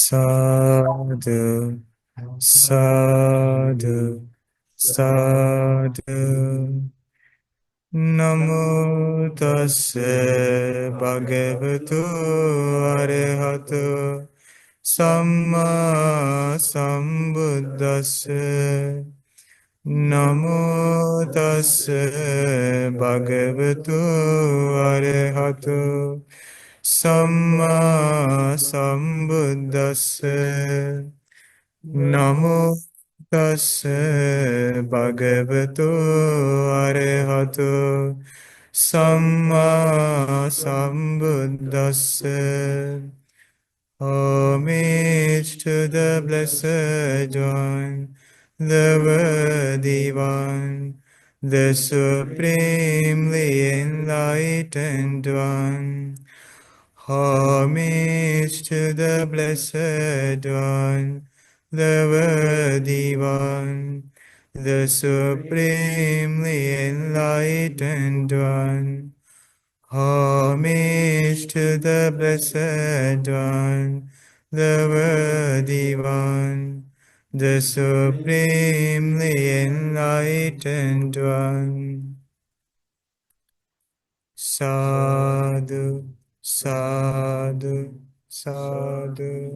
Sadhu, sadhu, sadhu. Namo tassa bhagavatu arahatu samma sambuddhassa. Namo tassa bhagavatu arahatu samma sambuddhassa. Namo tassa bhagavato arahato samma sambuddhassa. Homage to the Blessed One, the Worthy One, the Supremely Enlightened One. Homage to the Blessed One, the Worthy One, the Supremely Enlightened One. Homage to the Blessed One, the Worthy One, the Supremely Enlightened One. Sadhu, sadhu, sadhu.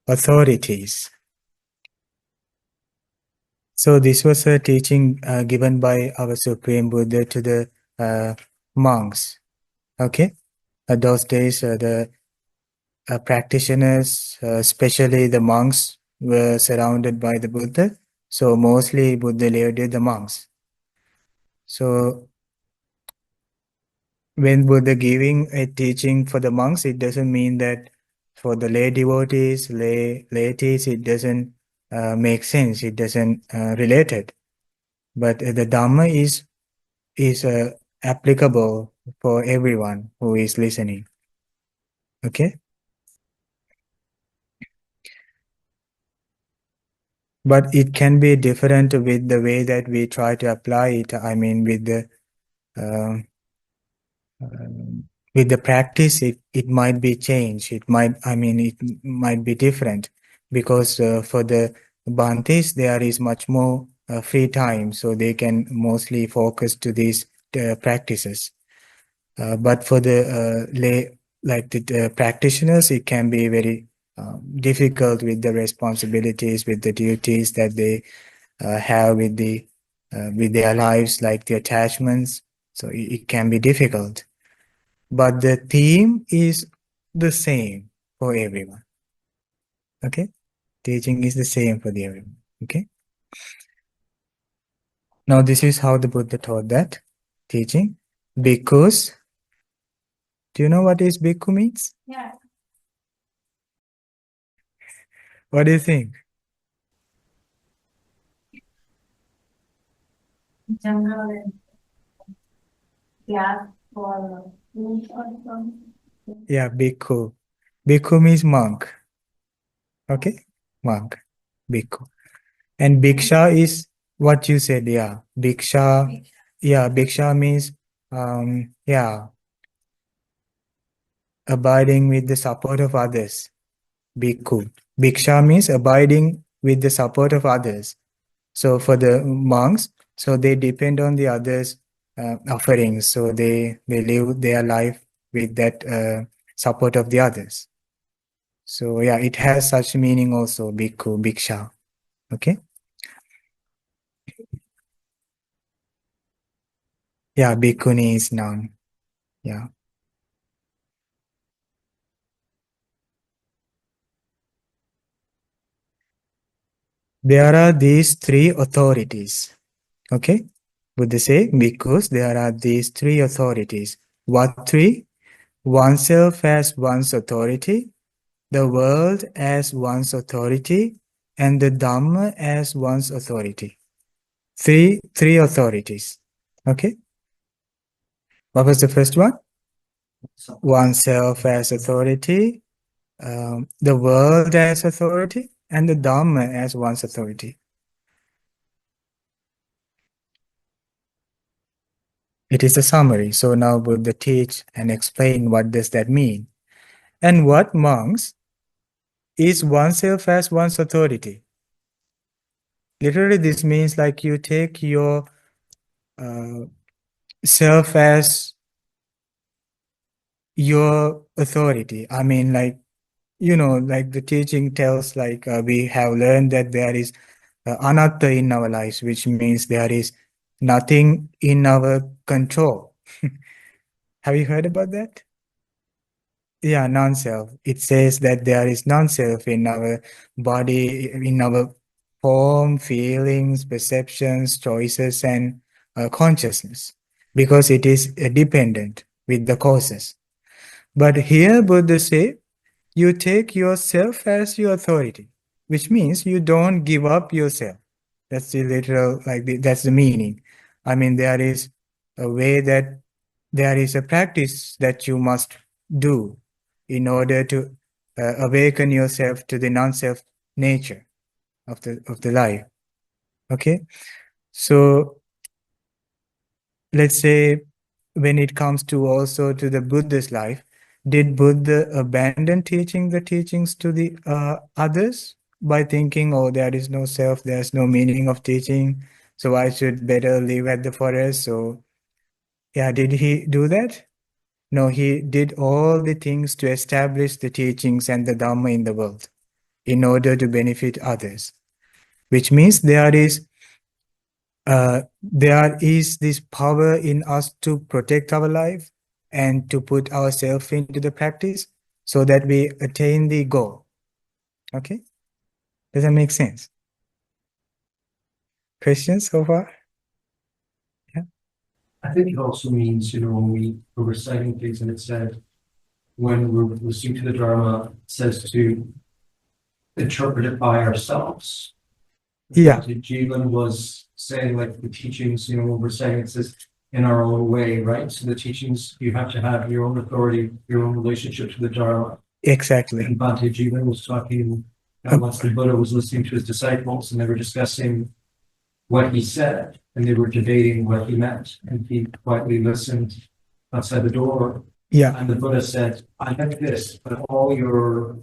Authorities. So this was a teaching given by our Supreme Buddha to the monks. Okay, those days the practitioners, especially the monks, were surrounded by the Buddha. So mostly Buddha lived with the monks. So when Buddha giving a teaching for the monks, it doesn't mean that for the lay devotees, laities, it doesn't make sense. It doesn't relate it. But the Dhamma is applicable for everyone who is listening. Okay. But it can be different with the way that we try to apply it. I mean, with the practice, it might be changed. It might be different because for the Bhantis, there is much more free time, so they can mostly focus to these practices. But for the lay, like the practitioners, it can be very difficult with the responsibilities, with the duties that they have with their lives, like the attachments. So it can be difficult. But the theme is the same for everyone. Okay? Teaching is the same for everyone. Okay? Now this is how the Buddha taught that teaching. Bhikkhus. Do you know what is bhikkhu means? Yeah. What do you think? Jungle. Yeah. For Yeah, bhikkhu. Bhikkhu means monk. Okay? Monk. Bhikkhu. And bhiksha is what you said, yeah. Bhiksha. Yeah, bhiksha means abiding with the support of others. Bhikkhu. Bhiksha means abiding with the support of others. So for the monks, so they depend on the others' offerings. So they live their life with that support of the others. So yeah, it has such meaning also, bhikkhu, bhiksha. Okay? Yeah, bhikkhuni is noun. Yeah. There are these three authorities. Okay? Buddha say, because there are these three authorities. What three? Oneself as one's authority, the world as one's authority, and the Dhamma as one's authority. Three authorities. Okay? What was the first one? Oneself as authority, the world as authority, and the Dhamma as one's authority. It is a summary. So now Buddha teach and explain what does that mean. And what monks is oneself as one's authority. Literally, this means like you take your uh, self as your authority. I mean, like, like the teaching tells, like we have learned that there is anatta in our lives, which means there is nothing in our control. Have you heard about that? Yeah, non-self. It says that there is non-self in our body, in our form, feelings, perceptions, choices, and consciousness, because it is dependent with the causes. But here Buddha say, you take yourself as your authority, which means you don't give up yourself. That's the literal, that's the meaning. I mean, there is a way that there is a practice that you must do in order to awaken yourself to the non-self nature of the life. Okay, so let's say when it comes to also to the Buddha's life, did Buddha abandon teaching the teachings to the others by thinking, oh, there is no self, there's no meaning of teaching, so I should better live at the forest? So yeah, did he do that? No, he did all the things to establish the teachings and the Dhamma in the world in order to benefit others, which means there is this power in us to protect our life and to put ourselves into the practice so that we attain the goal. Okay? Does that make sense? Questions so far? Yeah. I think it also means, when we were reciting things and it said, when we're listening to the Dharma, it says to interpret it by ourselves. Yeah. Jivan was saying, like, the teachings, when we're reciting, it says in our own way, right? So the teachings, you have to have your own authority, your own relationship to the Dharma. Exactly. And Bhante Jivan was talking, once the Buddha was listening to his disciples and they were discussing what he said, and they were debating what he meant, and he quietly listened outside the door. Yeah. And the Buddha said, I meant this, but all your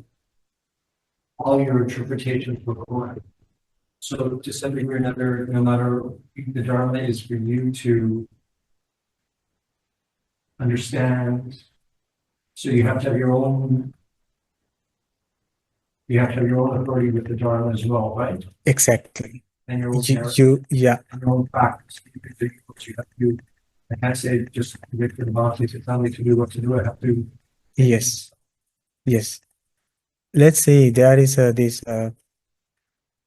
interpretations were correct. So to some degree or another, no matter, the Dharma is for you to understand. So you have to have your own authority with the Dharma as well, right? Exactly. And your own Yeah. and your own practice. You have to. I can't say just wait for the Bhante to tell me to do what to do. I have to. Yes. Yes. Let's say there is this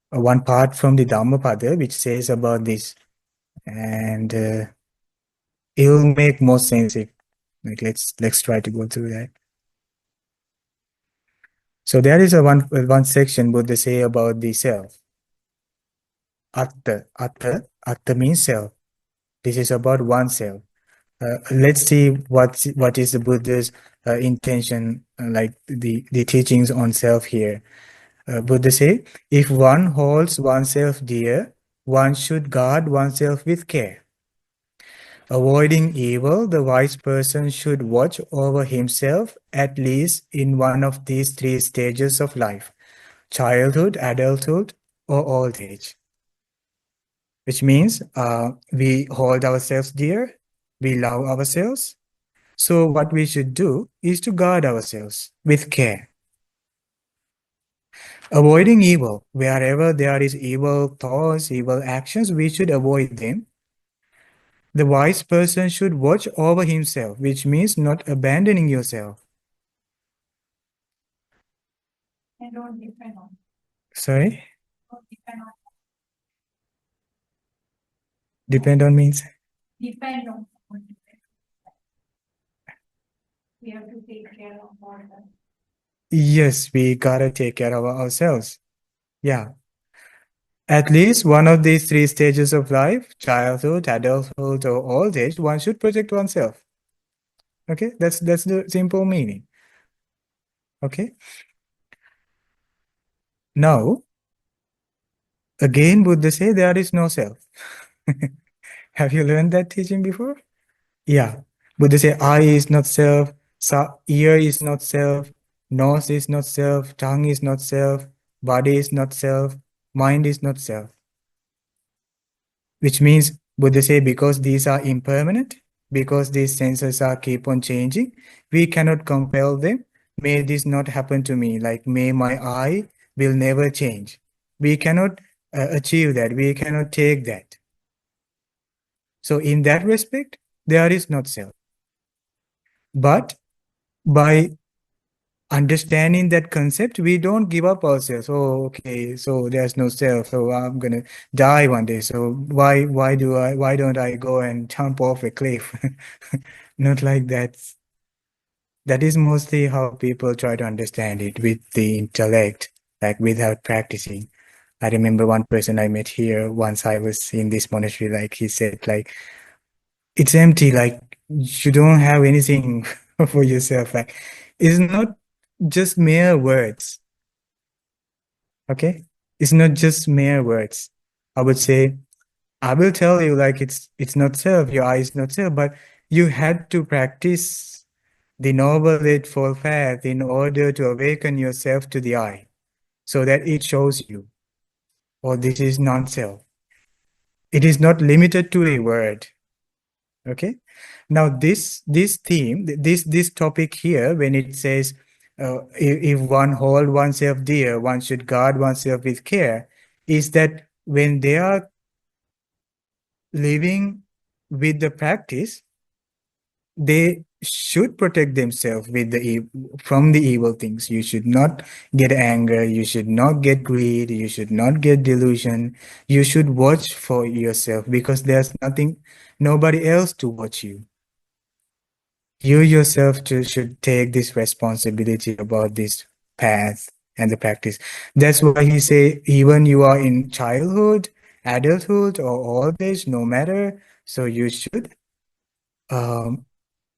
one part from the Dhammapada which says about this, and it'll make more sense if, like, let's try to go through that. So there is a one section Buddha say about the self. Atta means self. This is about oneself. Let's see what is the Buddha's intention, like the teachings on self here. Buddha say, if one holds oneself dear, one should guard oneself with care. Avoiding evil, the wise person should watch over himself at least in one of these three stages of life: childhood, adulthood, or old age. Which means we hold ourselves dear, we love ourselves. So what we should do is to guard ourselves with care. Avoiding evil, wherever there is evil thoughts, evil actions, we should avoid them. The wise person should watch over himself, which means not abandoning yourself. And don't depend on. Sorry? Don't depend on. Depend on means? Depend on. We have to take care of all that. Yes, we gotta take care of ourselves. Yeah. At least one of these three stages of life, childhood, adulthood, or old age, one should protect oneself. Okay, that's the simple meaning. Okay. Now, again, Buddha say there is no self. Have you learned that teaching before? Yeah. Buddha say eye is not self, ear is not self, nose is not self, tongue is not self, body is not self, mind is not self. Which means Buddha say because these are impermanent, because these senses are keep on changing, we cannot compel them. May this not happen to me, like may my eye will never change. We cannot achieve that. We cannot take that. So in that respect, there is not self. But by understanding that concept, we don't give up ourselves. Oh, okay, so there's no self, so I'm gonna die one day. So why don't I go and jump off a cliff? Not like that. That is mostly how people try to understand it with the intellect, like without practicing. I remember one person I met here once I was in this monastery, like he said, like it's empty, like you don't have anything for yourself. Like it's not just mere words. Okay, it's not just mere words. I would say I will tell you like it's not self, your eye is not self, but you had to practice the Noble Eightfold Path in order to awaken yourself to the eye, so that it shows you, oh, this is non-self. It is not limited to a word. Okay. Now this theme, this topic here, when it says if one hold oneself dear, one should guard oneself with care, is that when they are living with the practice, they should protect themselves with from the evil things. You should not get anger, you should not get greed, you should not get delusion. You should watch for yourself because there's nobody else to watch you. You yourself should take this responsibility about this path and the practice. That's why he say even you are in childhood, adulthood, or old age, no matter. So you should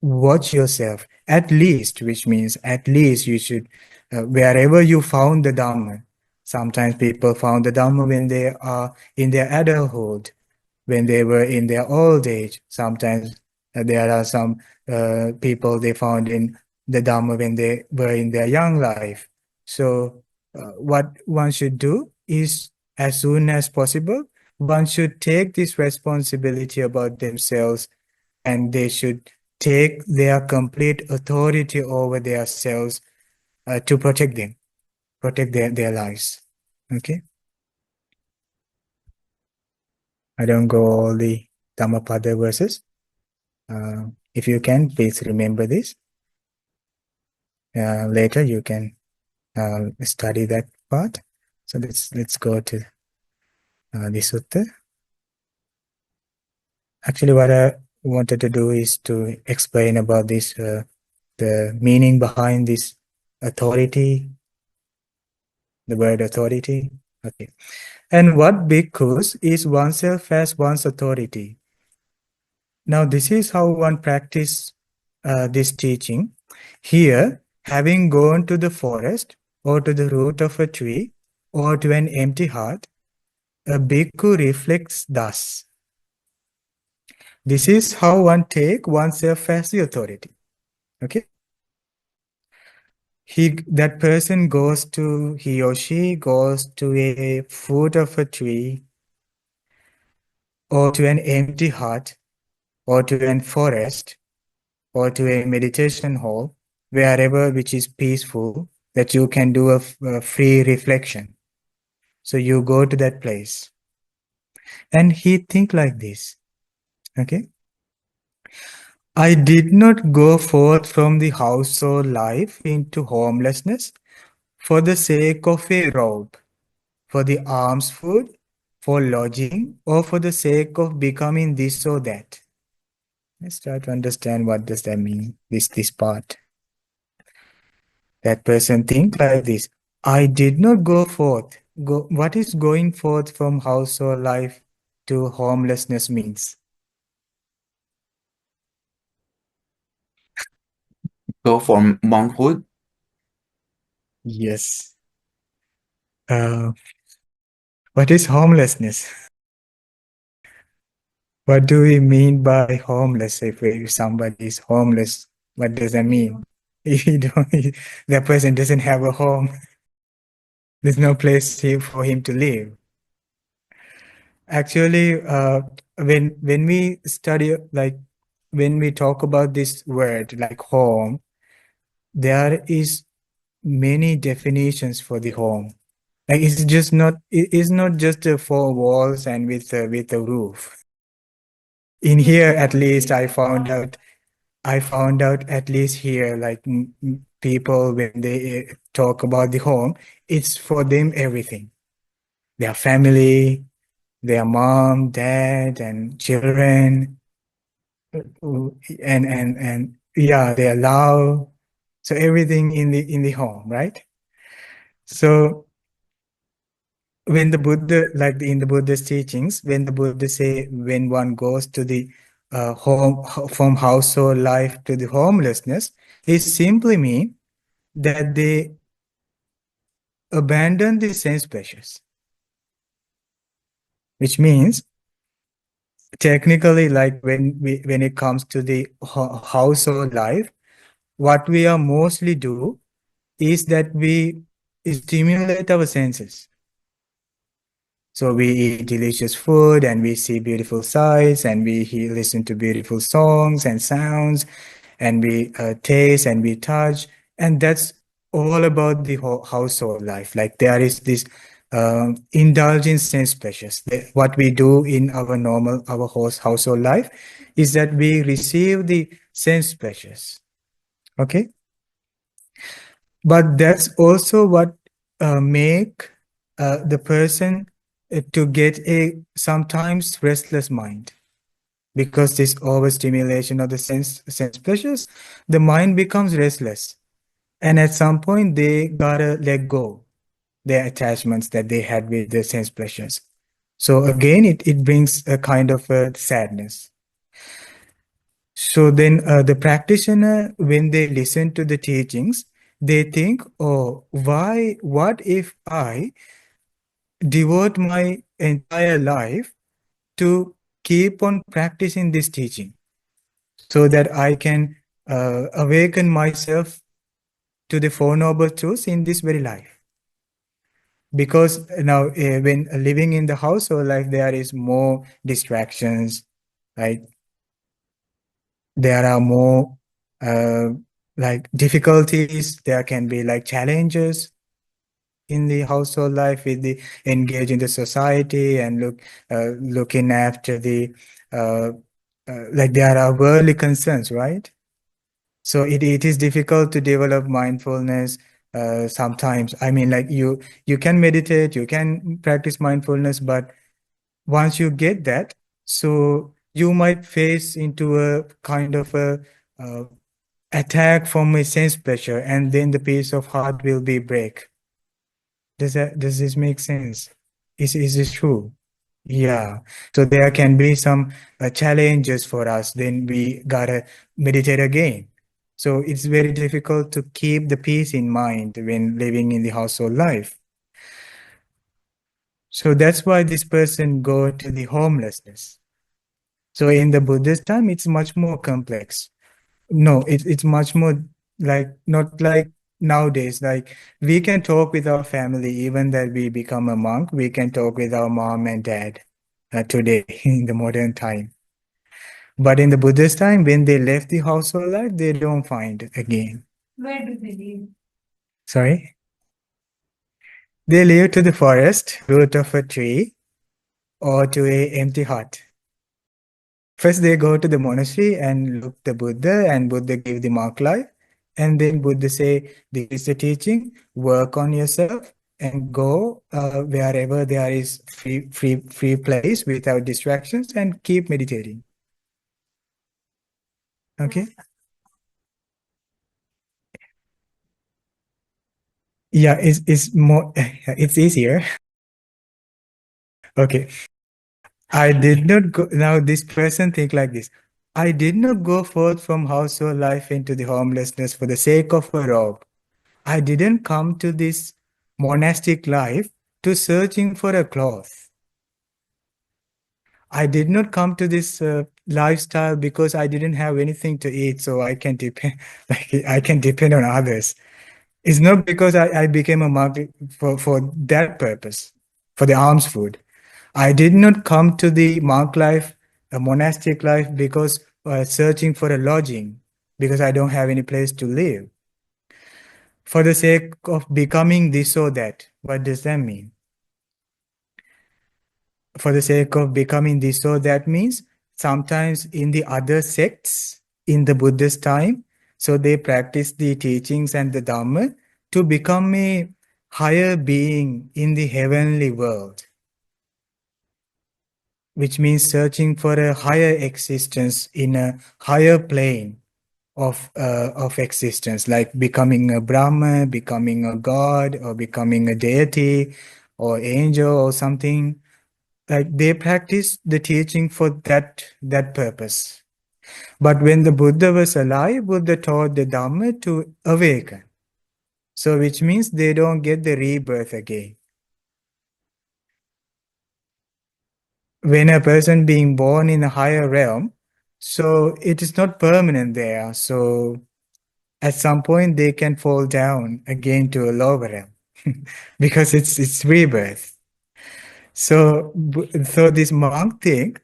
watch yourself at least, which means at least you should wherever you found the Dhamma. Sometimes people found the Dhamma when they are in their adulthood, when they were in their old age. Sometimes there are some people they found in the Dhamma when they were in their young life. So what one should do is as soon as possible, one should take this responsibility about themselves and they should take their complete authority over their selves to protect them, protect their lives. Okay. I don't go all the Dhammapada verses. If you can, please remember this. Later you can study that part. So let's go to the sutta. Actually, what I wanted to do is to explain about this, the meaning behind this authority, the word authority. Okay. And what bhikkhus is oneself as one's authority. Now, this is how one practice this teaching. Here, having gone to the forest or to the root of a tree or to an empty heart, a bhikkhu reflects thus. This is how one take oneself as the authority. Okay. That person he or she goes to a foot of a tree or to an empty hut or to a forest or to a meditation hall, wherever which is peaceful, that you can do a free reflection. So you go to that place and he think like this. Okay. I did not go forth from the household life into homelessness for the sake of a robe, for the alms food, for lodging, or for the sake of becoming this or that. Let's try to understand what does that mean, this part. That person think like this. I did not go forth. What is going forth from household life to homelessness means? Go for monkhood. Yes. What is homelessness? What do we mean by homeless? If somebody is homeless, what does that mean? If you don't, that person doesn't have a home, there's no place for him to live. Actually, when we study, like when we talk about this word like home, there is many definitions for the home. Like it's not just four walls and with a roof. In here, at least I found out at least here, like people when they talk about the home, it's for them everything. Their family, their mom, dad, and children, and yeah, their love. So everything in the home, right? So when the Buddha, like in the Buddha's teachings, when the Buddha say when one goes to the home from household life to the homelessness, it simply means that they abandon the sense pleasures, which means technically, like when it comes to the household life, what we are mostly do is that we stimulate our senses. So we eat delicious food and we see beautiful sights and we listen to beautiful songs and sounds and we taste and we touch. And that's all about the whole household life. Like there is this indulge in sense pleasures. What we do in our household life is that we receive the sense pleasures. Okay. But that's also what make the person to get a sometimes restless mind, because this overstimulation of the sense pleasures, the mind becomes restless, and at some point they gotta let go their attachments that they had with the sense pleasures. So again, it brings a kind of a sadness. So then the practitioner, when they listen to the teachings, they think, oh, what if I devote my entire life to keep on practicing this teaching so that I can awaken myself to the Four Noble Truths in this very life. Because now when living in the household life, there is more distractions, right? There are more like difficulties, there can be like challenges in the household life with the engage in the society and looking after the like there are worldly concerns, right? So it is difficult to develop mindfulness sometimes. I mean, like you can meditate, you can practice mindfulness, but once you get that, so you might face into a kind of a attack from a sense pleasure, and then the peace of heart will be break. Does this make sense? Is this true? Yeah. So there can be some challenges for us. Then we gotta meditate again. So it's very difficult to keep the peace in mind when living in the household life. So that's why this person go to the homelessness. So in the Buddhist time, it's much more complex. No, it's much more like not like nowadays. Like we can talk with our family, even that we become a monk, we can talk with our mom and dad today in the modern time. But in the Buddhist time, when they left the household life, they don't find again. Where do they live? Sorry? They live to the forest, root of a tree, or to a empty hut. First, they go to the monastery and look the Buddha, and Buddha give the monk life. And then Buddha say, this is the teaching, work on yourself and go wherever there is free place without distractions and keep meditating. Okay? Yeah, it's more, it's easier. Okay. I did not go, now this person think like this. I did not go forth from household life into the homelessness for the sake of a robe. I didn't come to this monastic life to searching for a cloth. I did not come to this lifestyle because I didn't have anything to eat, so I can depend, like I can depend on others. It's not because I became a monk for that purpose, for the alms food. I did not come to the monk life, a monastic life, because searching for a lodging, because I don't have any place to live. For the sake of becoming this or that. What does that mean? For the sake of becoming this or that means sometimes in the other sects in the Buddhist time, so they practice the teachings and the Dhamma to become a higher being in the heavenly world, which means searching for a higher existence in a higher plane of existence, like becoming a Brahma, becoming a god, or becoming a deity, or angel, or something. Like they practice the teaching for that purpose. But when the Buddha was alive, Buddha taught the Dhamma to awaken. So which means they don't get the rebirth again. When a person being born in a higher realm, so it is not permanent there. So at some point they can fall down again to a lower realm because it's rebirth. So this monk thing,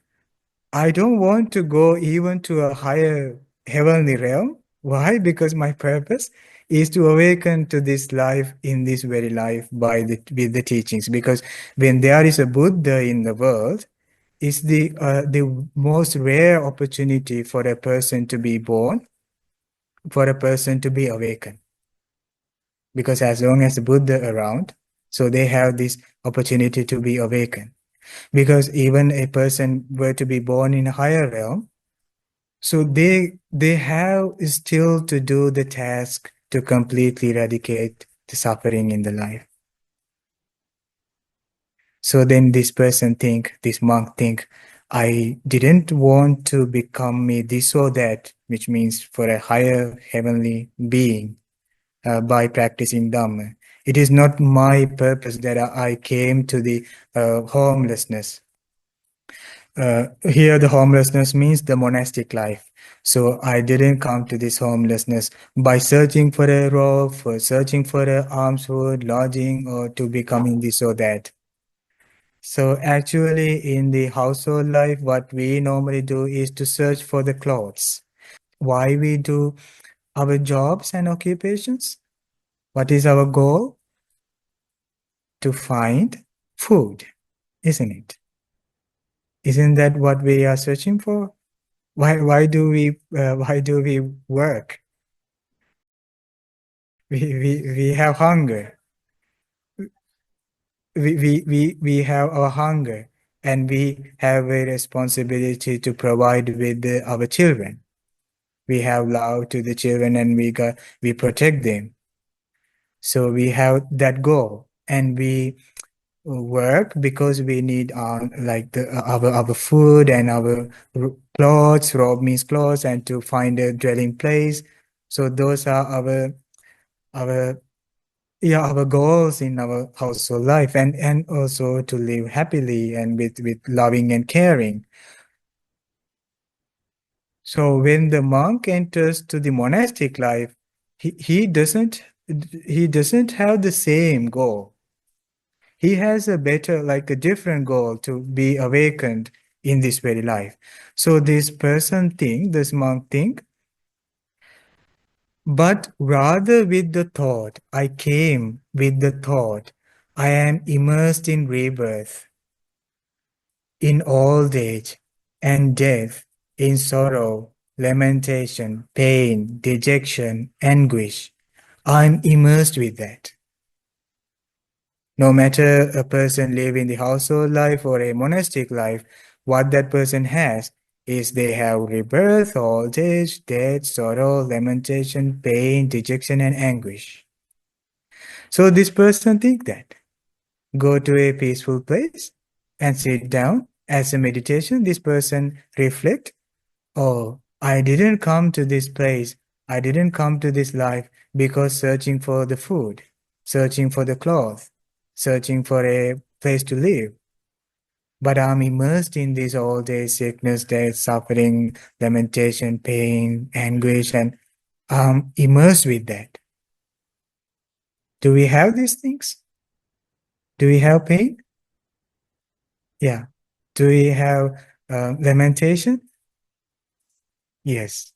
I don't want to go even to a higher heavenly realm. Why? Because my purpose is to awaken to this life in this very life with the teachings. Because when there is a Buddha in the world, it's the most rare opportunity for a person to be born, for a person to be awakened. Because as long as the Buddha around, so they have this opportunity to be awakened. Because even a person were to be born in a higher realm, so they have still to do the task to completely eradicate the suffering in the life. So then this person think, this monk think, I didn't want to become me this or that, which means for a higher heavenly being by practicing Dhamma. It is not my purpose that I came to the homelessness. Here the homelessness means the monastic life. So I didn't come to this homelessness by searching for a robe, for searching for a alms food, lodging, or to becoming this or that. So actually in the household life, what we normally do is to search for the clothes. Why we do our jobs and occupations? What is our goal? To find food, isn't it? Isn't that what we are searching for? Why do we work? We have hunger. We have our hunger, and we have a responsibility to provide with our children. We have love to the children, and we protect them. So we have that goal, and we work because we need like our food and our clothes. Robe means clothes, and to find a dwelling place. So those are our our goals in our household life, and also to live happily and with loving and caring. So when the monk enters to the monastic life, he doesn't have the same goal. He has a better, like a different goal to be awakened in this very life. So this monk think, but rather with the thought, I came with the thought, I am immersed in rebirth, in old age and death, in sorrow, lamentation, pain, dejection, anguish. I am immersed with that. No matter a person live in the household life or a monastic life, what that person has is they have rebirth, old age, death, sorrow, lamentation, pain, dejection, and anguish. So this person think that. Go to a peaceful place and sit down. As a meditation, this person reflect, oh, I didn't come to this place. I didn't come to this life because searching for the food, searching for the cloth, searching for a place to live. but I'm immersed in this all day sickness, death, suffering, lamentation, pain, anguish, and I'm immersed with that. Do we have these things? Do we have pain? Yeah. Do we have lamentation? Yes.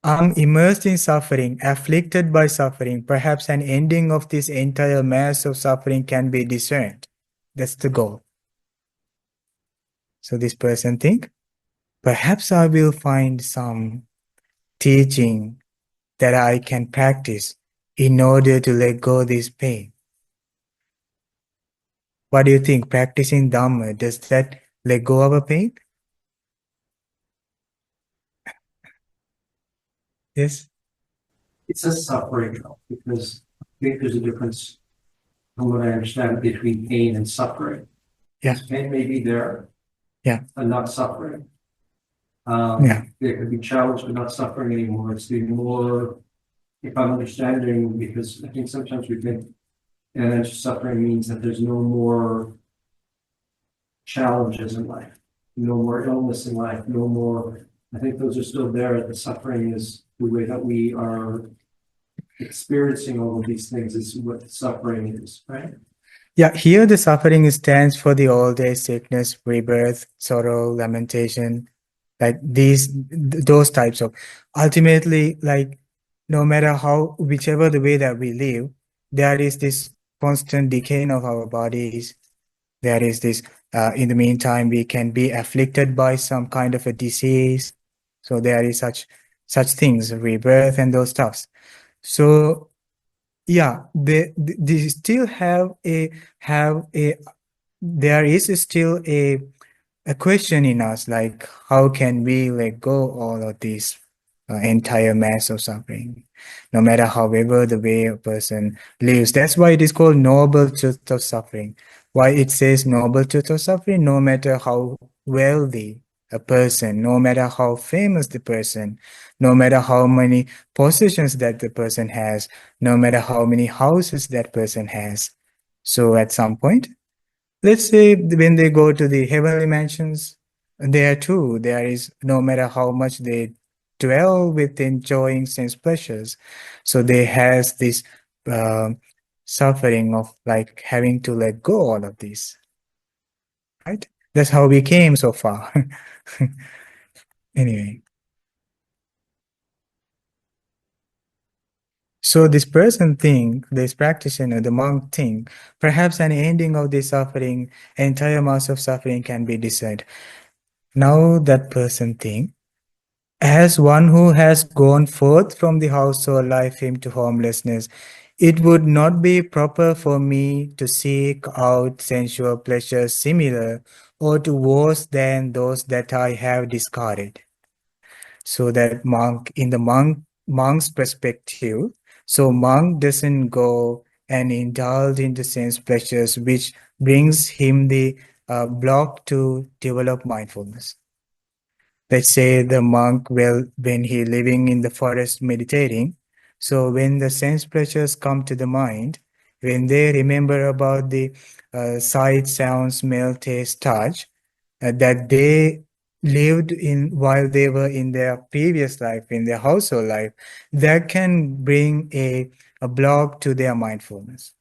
I'm immersed in suffering, afflicted by suffering. Perhaps an ending of this entire mass of suffering can be discerned. That's the goal. So this person think, perhaps I will find some teaching that I can practice in order to let go this pain. What do you think? Practicing Dhamma, does that let go of a pain? Yes? It's a suffering though, because I think there's a difference from what I understand between pain and suffering. Yeah. Pain may be there. Yeah. And not suffering. Yeah. There could be challenged but not suffering anymore. It's the more, if I'm understanding, because I think sometimes we think and suffering means that there's no more challenges in life, no more illness in life, no more. I think those are still there. The suffering is the way that we are experiencing all of these things is what suffering is, right? Yeah, here the suffering stands for the old age, sickness, rebirth, sorrow, lamentation, like those types of. Ultimately, like no matter how, whichever the way that we live, there is this constant decaying of our bodies. There is this, in the meantime, we can be afflicted by some kind of a disease. So there is such things, rebirth and those stuffs. So yeah, they still have a there is still a question in us, like how can we let go all of this entire mass of suffering, no matter however the way a person lives. That's why it is called noble truth of suffering. Why it says noble truth of suffering? No matter how wealthy a person, no matter how famous the person, no matter how many possessions that the person has, no matter how many houses that person has. So at some point, let's say when they go to the heavenly mansions, there too, there is no matter how much they dwell with enjoying sense pleasures. So they has this suffering of like having to let go all of this. Right? That's how we came so far. Anyway. So this person think, this practitioner, the monk think, perhaps an ending of this suffering, entire mass of suffering can be discerned. Now that person think, as one who has gone forth from the household life into homelessness, it would not be proper for me to seek out sensual pleasures similar or to worse than those that I have discarded. So that monk, in the monk's perspective, so monk doesn't go and indulge in the sense pleasures, which brings him the block to develop mindfulness. Let's say the monk, well, when he living in the forest meditating, so when the sense pleasures come to the mind, when they remember about the sight, sound, smell, taste, touch, that they lived in while they were in their previous life, in their household life, that can bring a block to their mindfulness.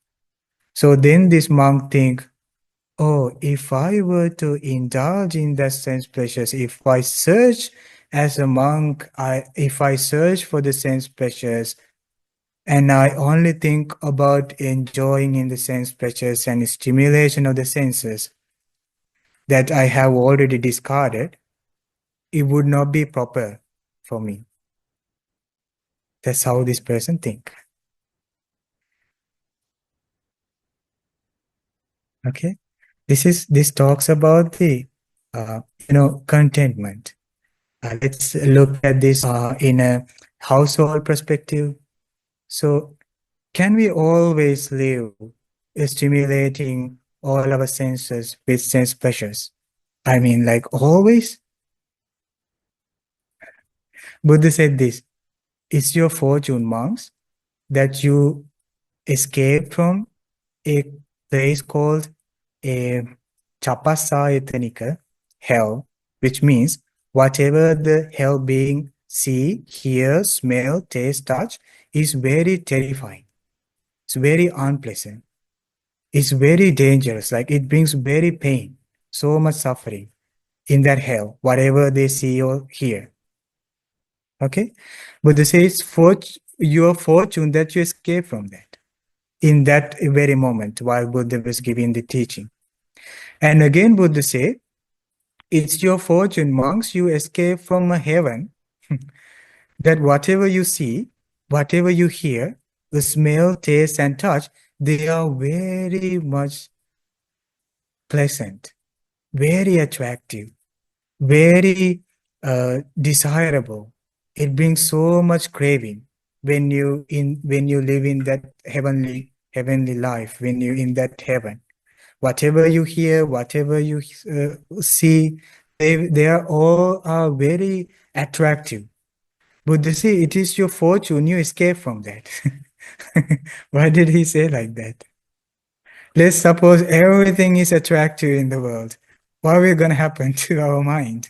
So then this monk think, oh, if I were to indulge in that sense pleasures, if I search as a monk, if I search for the sense pleasures, and I only think about enjoying in the sense pleasures and stimulation of the senses that I have already discarded, it would not be proper for me. That's how this person think. Okay, this talks about the contentment. Let's look at this in a household perspective. So, can we always live stimulating all our senses with sense pleasures? I mean, like always? Buddha said this, it's your fortune, monks, that you escape from a place called a Chapasayatanика, hell, which means whatever the hell being see, hear, smell, taste, touch is very terrifying. It's very unpleasant. It's very dangerous. Like it brings very pain, so much suffering in that hell, whatever they see or hear. Okay? But they say it's your fortune that you escape from that in that very moment while Buddha was giving the teaching. And again, Buddha said, it's your fortune, monks, you escape from a heaven that whatever you see, whatever you hear, the smell, taste, and touch, they are very much pleasant, very attractive, very desirable. It brings so much craving when you live in that heavenly life, when you in that heaven. Whatever you hear, whatever you see, they are all very attractive. Buddha say it is your fortune, you escape from that. Why did he say like that? Let's suppose everything is attractive in the world. What will going to happen to our mind?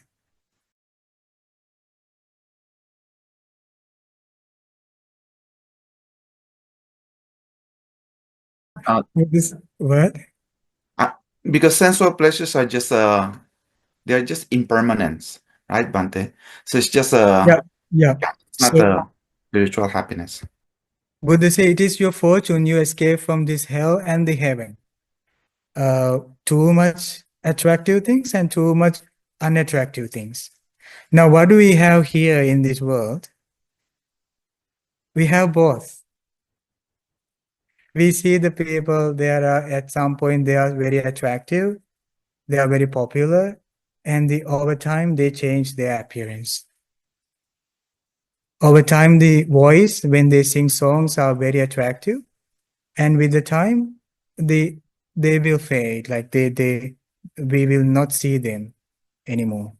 What? Because sensual pleasures are just they are just impermanence, right, Bante? So it's just Yeah. it's not a spiritual happiness. Buddha say it is your fortune you escape from this hell and the heaven. Too much attractive things and too much unattractive things. Now, what do we have here in this world? We have both. We see the people, they are at some point they are very attractive, they are very popular, and over time they change their appearance. Over time, the voice when they sing songs are very attractive, and with the time, they will fade. Like we will not see them anymore.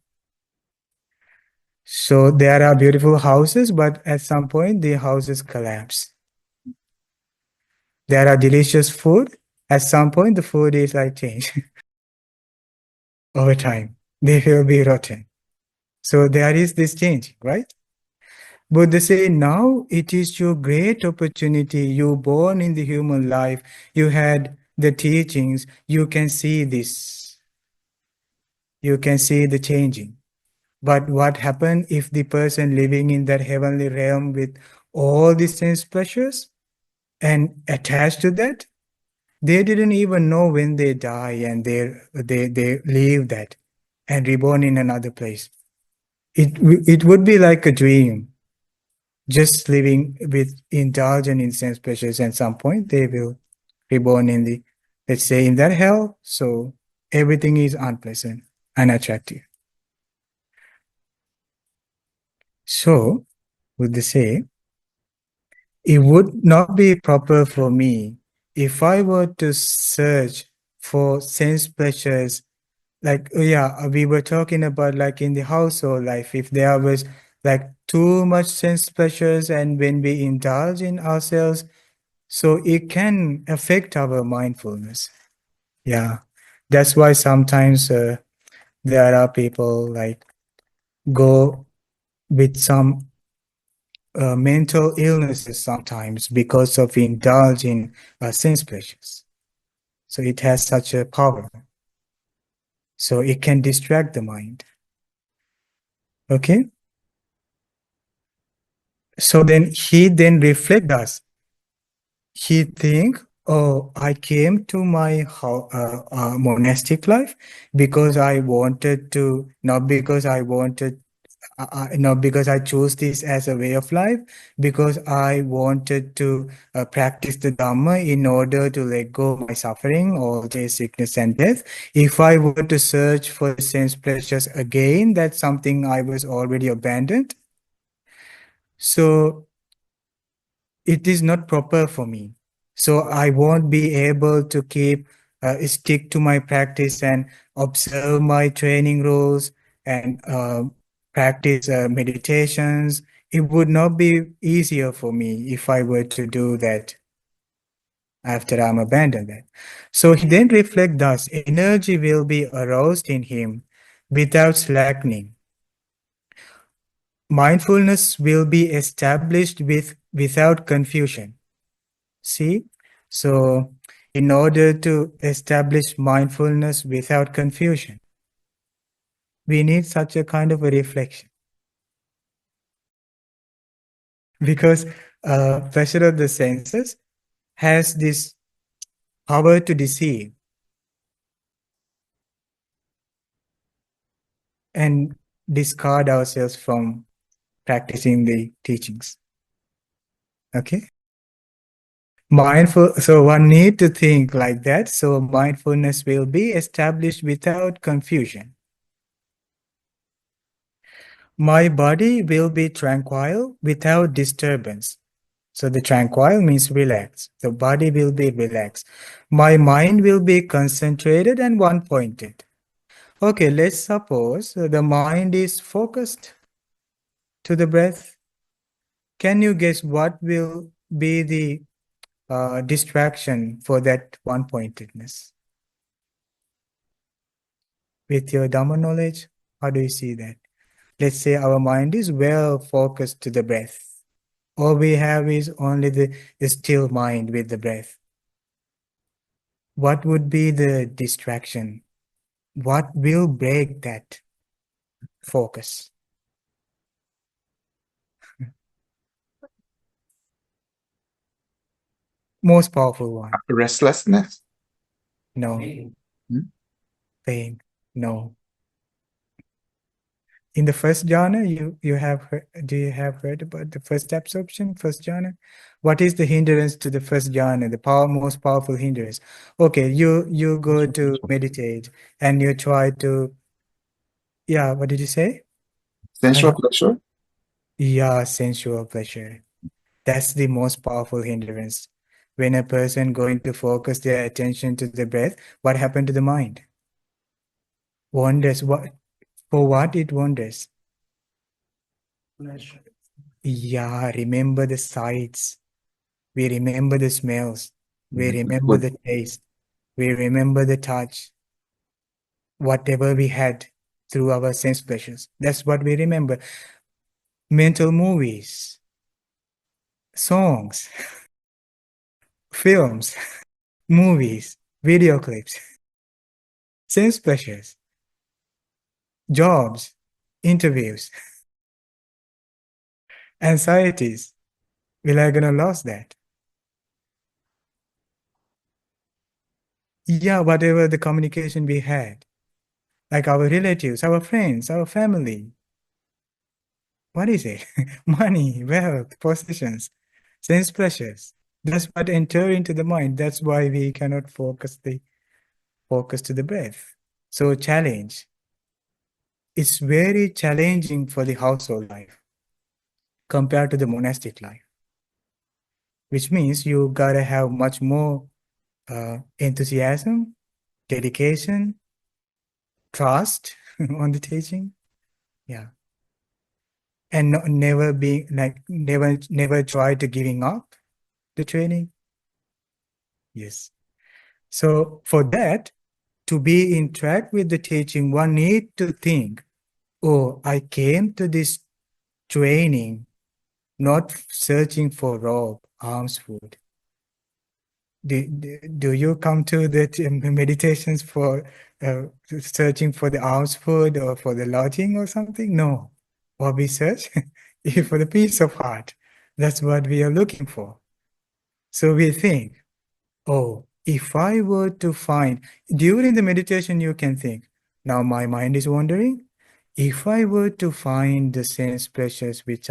So there are beautiful houses, but at some point the houses collapse. There are delicious food. At some point, the food is like changed. Over time, they will be rotten. So there is this change, right? But they say now it is your great opportunity. You born in the human life. You had the teachings. You can see this. You can see the changing. But what happened if the person living in that heavenly realm with all the sense pleasures and attached to that, they didn't even know when they die and they leave that and reborn in another place. It would be like a dream, just living with indulgent in sense pleasures. At some point, they will reborn in the, let's say, in that hell. So everything is unpleasant, unattractive. So, would they say, it would not be proper for me if I were to search for sense pleasures. Like, we were talking about like in the household life, if there was like too much sense pleasures and when we indulge in ourselves, so it can affect our mindfulness. Yeah, that's why sometimes there are people like go with some mental illnesses sometimes because of indulging sense pleasures. So it has such a power. So it can distract the mind. Okay? So then he then reflect us. He think, oh, I came to my monastic life because I wanted to, not because I wanted, not because I chose this as a way of life, because I wanted to practice the Dhamma in order to let go of my suffering, all the sickness and death. If I were to search for sense pleasures again, that's something I was already abandoned. So it is not proper for me. So I won't be able to stick to my practice and observe my training rules and practice meditations. It would not be easier for me if I were to do that. after I'm abandoned that. So he then reflect thus, energy will be aroused in him without slackening. Mindfulness will be established without confusion. See? So in order to establish mindfulness without confusion, we need such a kind of a reflection. Because pleasure of the senses has this power to deceive and discard ourselves from practicing the teachings. Okay? So one need to think like that. So mindfulness will be established without confusion. My body will be tranquil without disturbance. So the tranquil means relaxed. The body will be relaxed. My mind will be concentrated and one-pointed. Okay, let's suppose the mind is focused to the breath. Can you guess what will be the distraction for that one-pointedness? With your Dhamma knowledge, how do you see that? Let's say our mind is well focused to the breath. All we have is only the still mind with the breath. What would be the distraction? What will break that focus? Most powerful one. Restlessness. No. Pain. No. In the first jhana, you have heard, do you have heard about the first absorption, first jhana? What is the hindrance to the first jhana, the most powerful hindrance? Okay, you go to meditate and you try to, yeah, what did you say? Sensual pleasure. Yeah, sensual pleasure. That's the most powerful hindrance. When a person going to focus their attention to the breath, what happened to the mind? Wanders. For what it wanders? Yeah, remember the sights. We remember the smells. We remember the taste. We remember the touch. Whatever we had through our sense pleasures. That's what we remember. Mental movies, songs, films, movies, video clips, sense pleasures, jobs, interviews, anxieties. Will I gonna lose that? Yeah, whatever the communication we had, like our relatives, our friends, our family. What is it? Money, wealth, possessions, sense pleasures. That's what enter into the mind. That's why we cannot focus to the breath. So challenge. It's very challenging for the household life compared to the monastic life, which means you gotta have much more enthusiasm, dedication, trust on the teaching. Yeah. And never try to giving up the training. Yes. So for that, to be in track with the teaching, one need to think, oh, I came to this training not searching for robe, alms food. Do you come to the meditations for searching for the alms food or for the lodging or something? No. What we search is for the peace of heart. That's what we are looking for. So we think, oh, if I were to find, during the meditation, you can think, now my mind is wandering. If I were to find the sense pleasures which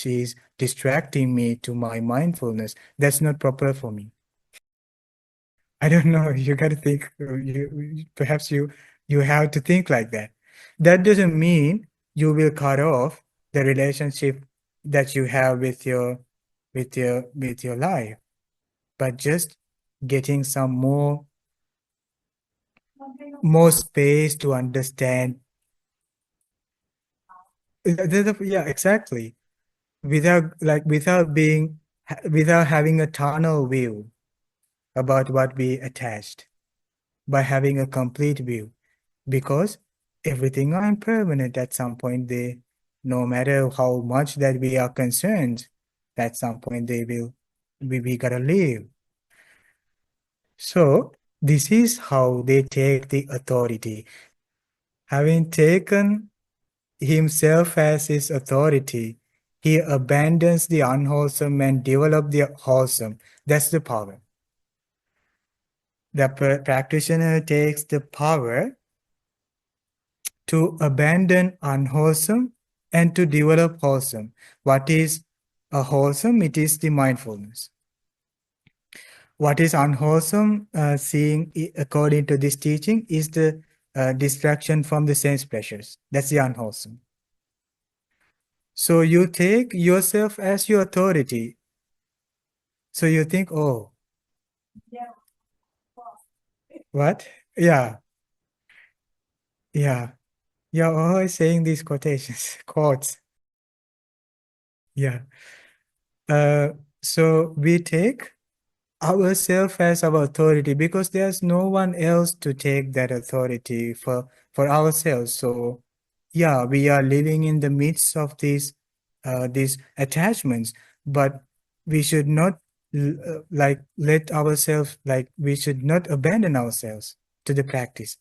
is distracting me to my mindfulness, that's not proper for me. I don't know. You got to think. Perhaps you have to think like that. That doesn't mean you will cut off the relationship that you have with your life, but just getting some more space to understand. Yeah, exactly. Without having a tunnel view. about what we attached by having a complete view, because everything are impermanent. At some point, they, no matter how much that we are concerned, at some point they will, we gotta leave. So this is how they take the authority. Having taken himself as his authority, he abandons the unwholesome and develops the wholesome. That's the power. The practitioner takes the power to abandon unwholesome and to develop wholesome. What is a wholesome? It is the mindfulness. What is unwholesome, seeing according to this teaching, is the distraction from the sense pleasures. That's the unwholesome. So you take yourself as your authority. So you think, oh, Yeah. what? Yeah, yeah. You're always saying these quotations, quotes. Yeah. So we take ourselves as our authority because there's no one else to take that authority for ourselves. So yeah, we are living in the midst of these attachments, but we should not like let ourselves, like we should not abandon ourselves to the practice,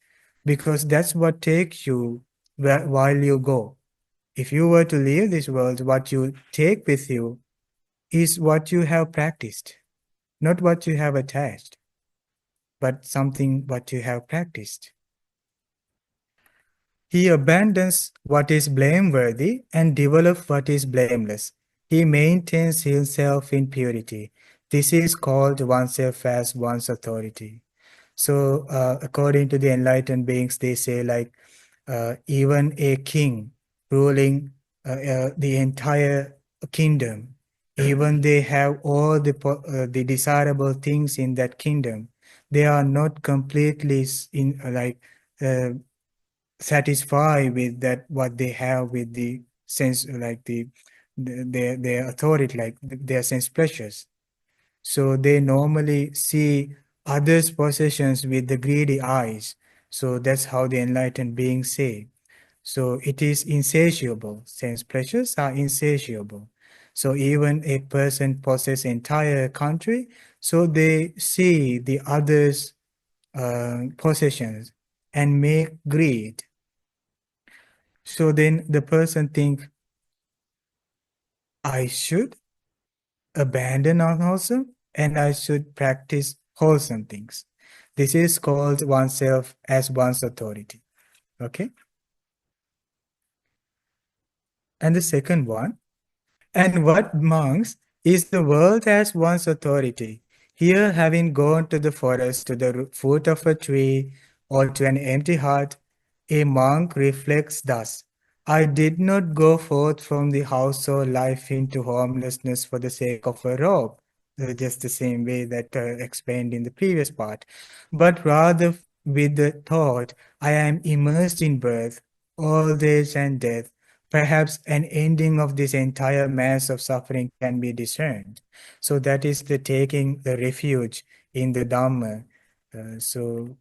because that's what takes you while you go. If you were to leave this world, what you take with you is what you have practiced, not what you have attached, but something what you have practiced. He abandons what is blameworthy and develops what is blameless. He maintains himself in purity. This is called oneself as one's authority. So, according to the enlightened beings, they say like even a king ruling the entire kingdom, even they have all the desirable things in that kingdom, they are not completely uh, satisfied with that what they have with the sense, like their authority, like their sense pleasures. So they normally see others' possessions with the greedy eyes. So that's how the enlightened beings say. So it is insatiable. Sense pleasures are insatiable. So even a person possesses entire country, so they see the others' possessions and make greed. So then the person think, I should abandon unwholesome and I should practice wholesome things. This is called oneself as one's authority. Okay. And the second one, and what monks is the world as one's authority. Here, having gone to the forest, to the foot of a tree, or to an empty hut, a monk reflects thus: I did not go forth from the household life into homelessness for the sake of a robe, just the same way that explained in the previous part, but rather with the thought, I am immersed in birth, old age, and death. Perhaps an ending of this entire mass of suffering can be discerned. So that is the taking the refuge in the Dhamma. So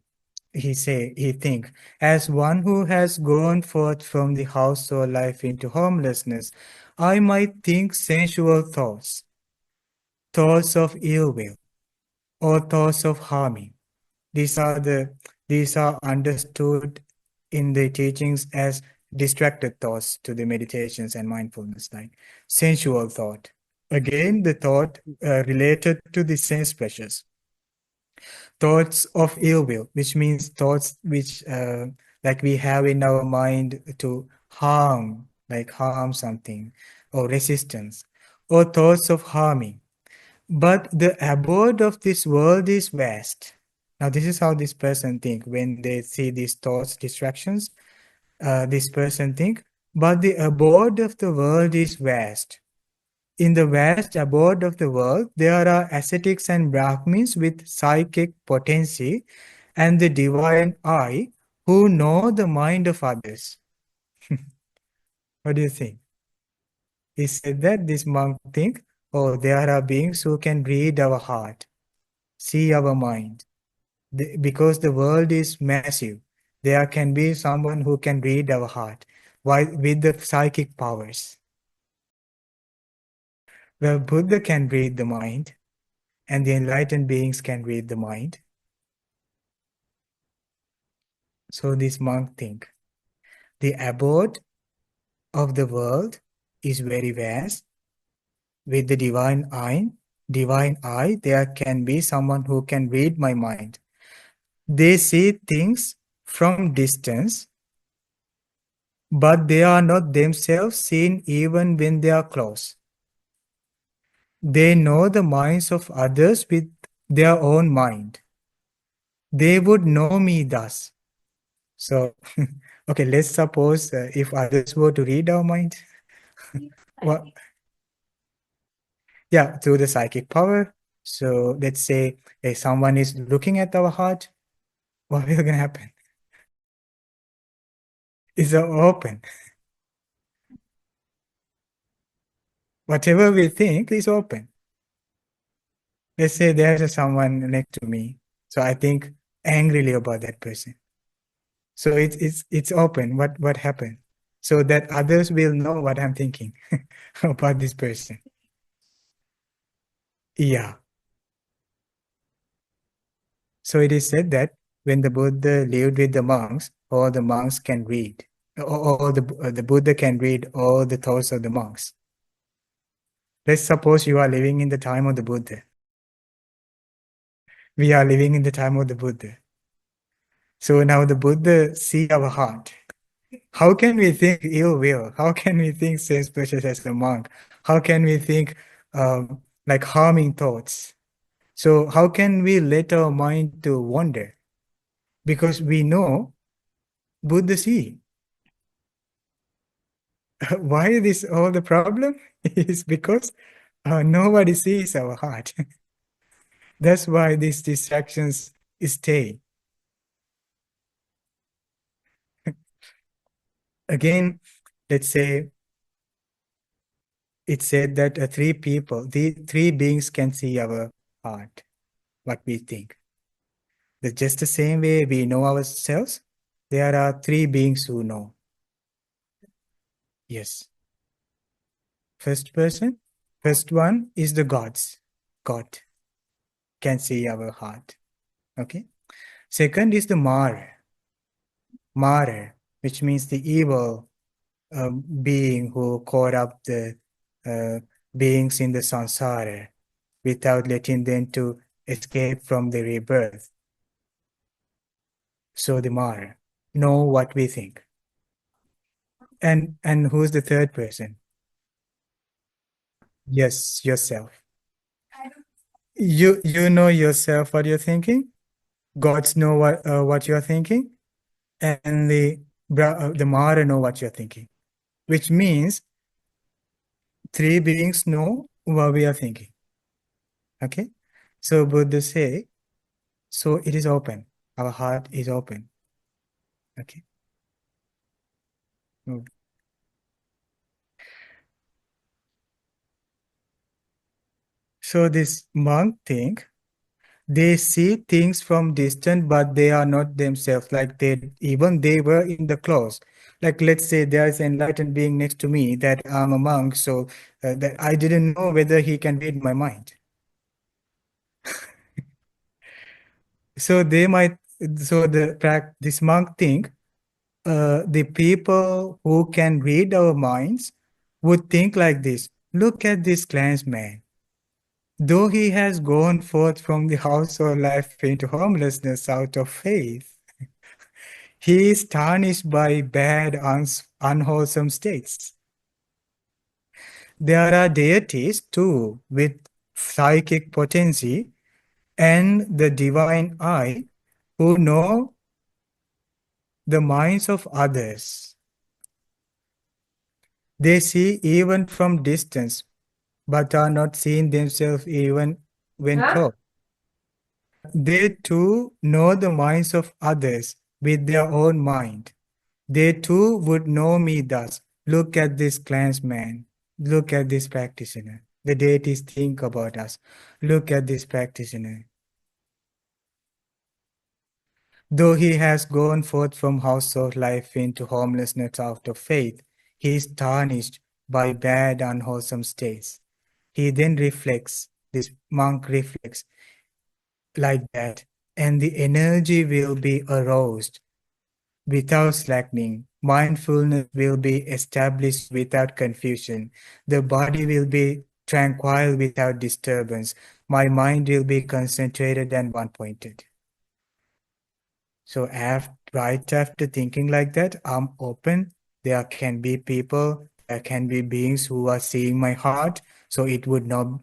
he think, as one who has gone forth from the household life into homelessness, I might think sensual thoughts, thoughts of ill will, or thoughts of harming. These are understood in the teachings as distracted thoughts to the meditations and mindfulness, like sensual thought. Again, the thought related to the sense pleasures. Thoughts of ill will, which means thoughts which like we have in our mind to harm, like harm something, or resistance, or thoughts of harming. But the abode of this world is vast. Now, this is how this person think when they see these thoughts, distractions. This person think, but the abode of the world is vast. In the vast abode of the world, there are ascetics and Brahmins with psychic potency and the divine eye who know the mind of others. What do you think? He said that this monk think, oh, there are beings who can read our heart. see our mind. Because the world is massive, there can be someone who can read our heart with the psychic powers. Well, Buddha can read the mind, and the enlightened beings can read the mind. So this monk think, the abode of the world is very vast. With the divine eye, there can be someone who can read my mind. They see things from distance, but they are not themselves seen even when they are close. They know the minds of others with their own mind. They would know me thus. So, okay, let's suppose if others were to read our mind, well, yeah, through the psychic power. So let's say if someone is looking at our heart, what will gonna happen? It's open. Whatever we think is open. Let's say there's someone next to me, so I think angrily about that person. So it's open. What happened? So that others will know what I'm thinking about this person. Yeah. So it is said that when the Buddha lived with the monks, all the monks can read. Or the Buddha can read all the thoughts of the monks. Let's suppose you are living in the time of the Buddha. We are living in the time of the Buddha. So now the Buddha see our heart. How can we think ill will? How can we think sense pleasures as a monk? How can we think like harming thoughts? So how can we let our mind to wander? Because we know Buddha see. Why this all the problem is because nobody sees our heart. That's why these distractions stay. Again, let's say it said that the three beings can see our heart, what we think. Just the same way we know ourselves, there are three beings who know. Yes. First one is the gods. God can see our heart. Okay. Second is the Mara, which means the evil being who caught up the beings in the samsara without letting them to escape from the rebirth. So the Mara know what we think. And who's the third person? Yes, yourself. You know yourself what you're thinking. Gods know what you're thinking, and the Mara know what you're thinking, which means three beings know what we are thinking. Okay, so Buddha say, so it is open. Our heart is open. Okay. Mm. So this monk think they see things from distance, but they are not themselves. Like they were in the close. Like let's say there is an enlightened being next to me that I'm a monk, so that I didn't know whether he can read my mind. So this monk think the people who can read our minds would think like this. Look at this clansman. Though he has gone forth from the house of life into homelessness out of faith, he is tarnished by bad, unwholesome states. There are deities too with psychic potency and the divine eye who know the minds of others. They see even from distance, but are not seen themselves even when close. They too know the minds of others with their own mind. They too would know me thus. Look at this clansman. Look at this practitioner. The deities think about us. Look at this practitioner. Though he has gone forth from household life into homelessness out of faith, he is tarnished by bad, unwholesome states. He then reflects, this monk reflects like that, and the energy will be aroused without slackening. Mindfulness will be established without confusion. The body will be tranquil without disturbance. My mind will be concentrated and one-pointed. So right after thinking like that, I'm open. There can be people, there can be beings who are seeing my heart. So it would not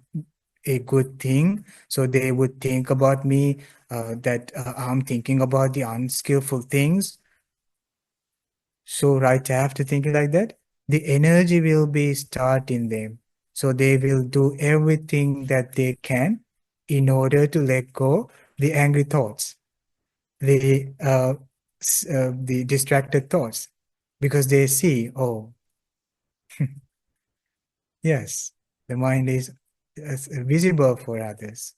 a good thing. So they would think about me that I'm thinking about the unskillful things. So right after thinking like that, the energy will be start in them. So they will do everything that they can in order to let go the angry thoughts, the distracted thoughts, because they see, oh, yes, the mind is visible for others.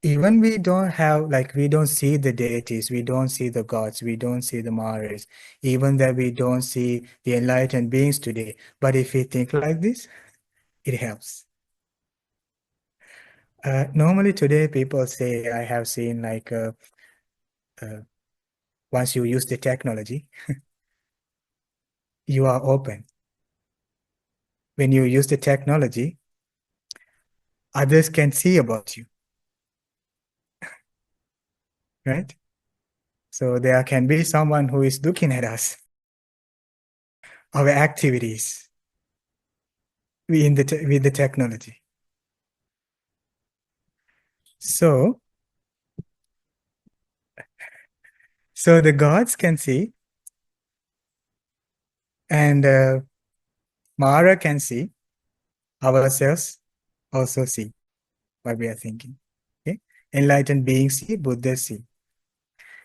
Even we don't have, like, we don't see the deities, we don't see the gods, we don't see the Maras, even that we don't see the enlightened beings today. But if we think like this, it helps. Normally today people say, I have seen like, once you use the technology, you are open. When you use the technology, others can see about you, right? So there can be someone who is looking at us, our activities with the technology. So the gods can see, and Mara can see, ourselves also see what we are thinking. Okay? Enlightened beings see, Buddhas see.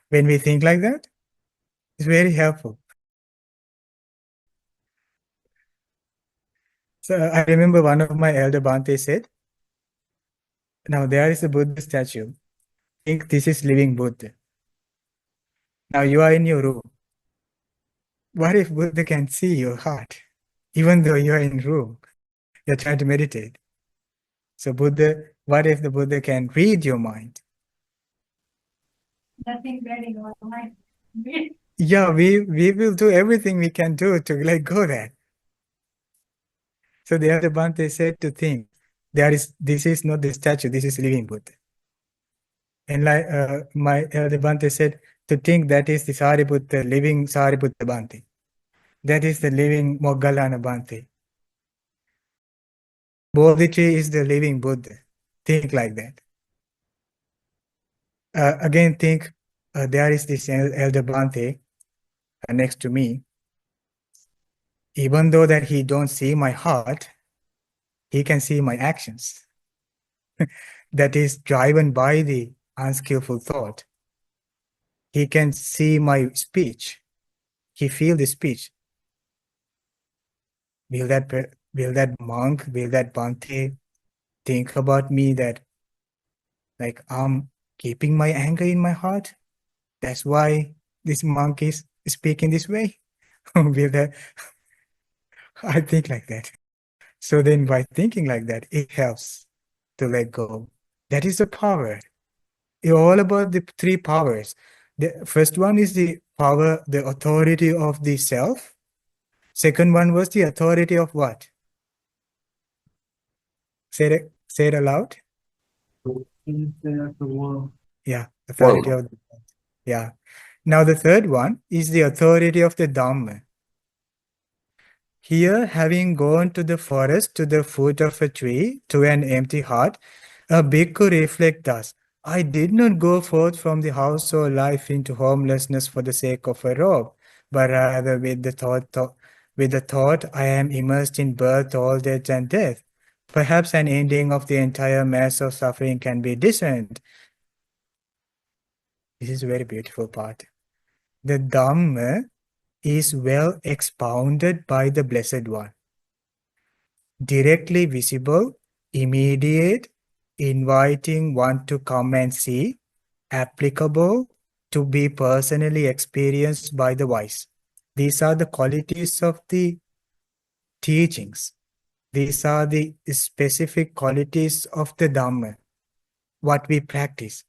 When we think like that, it's very helpful. So I remember one of my elder Bhante said, now there is a Buddha statue. Think this is living Buddha. Now you are in your room. What if Buddha can see your heart, even though you are in room? You're trying to meditate. So what if the Buddha can read your mind? Nothing bad in our mind. Yeah, we will do everything we can do to let go that. So the elder Bhante said to think, this is not the statue, this is living Buddha. And like my elder Bhante said, to think that is the Sariputta, living Sariputta Bhante. That is the living Moggallana Bhante. Bodhi tree is the living Buddha. Think like that. Again, think there is this elder Bhante next to me. Even though that he don't see my heart, he can see my actions. That is driven by the unskillful thought. He can see my speech. He feel the speech. Will that monk, will that Bhante think about me that like I'm keeping my anger in my heart? That's why this monk is speaking this way? Will that? I think like that. So then by thinking like that, it helps to let go. That is the power. It's all about the three powers. The first one is the power, the authority of the self. Second one was the authority of what? Say it aloud. Yeah, authority World. of the world. Yeah. Now the third one is the authority of the Dhamma. Here, having gone to the forest to the foot of a tree to an empty heart, a bhikkhu reflects thus: I did not go forth from the household life into homelessness for the sake of a robe, but rather with the thought I am immersed in birth, old age, and death. Perhaps an ending of the entire mass of suffering can be discerned. This is a very beautiful part. The Dhamma is well expounded by the Blessed One. Directly visible, immediate, inviting one to come and see, applicable to be personally experienced by the wise. These are the qualities of the teachings. These are the specific qualities of the Dhamma, what we practice.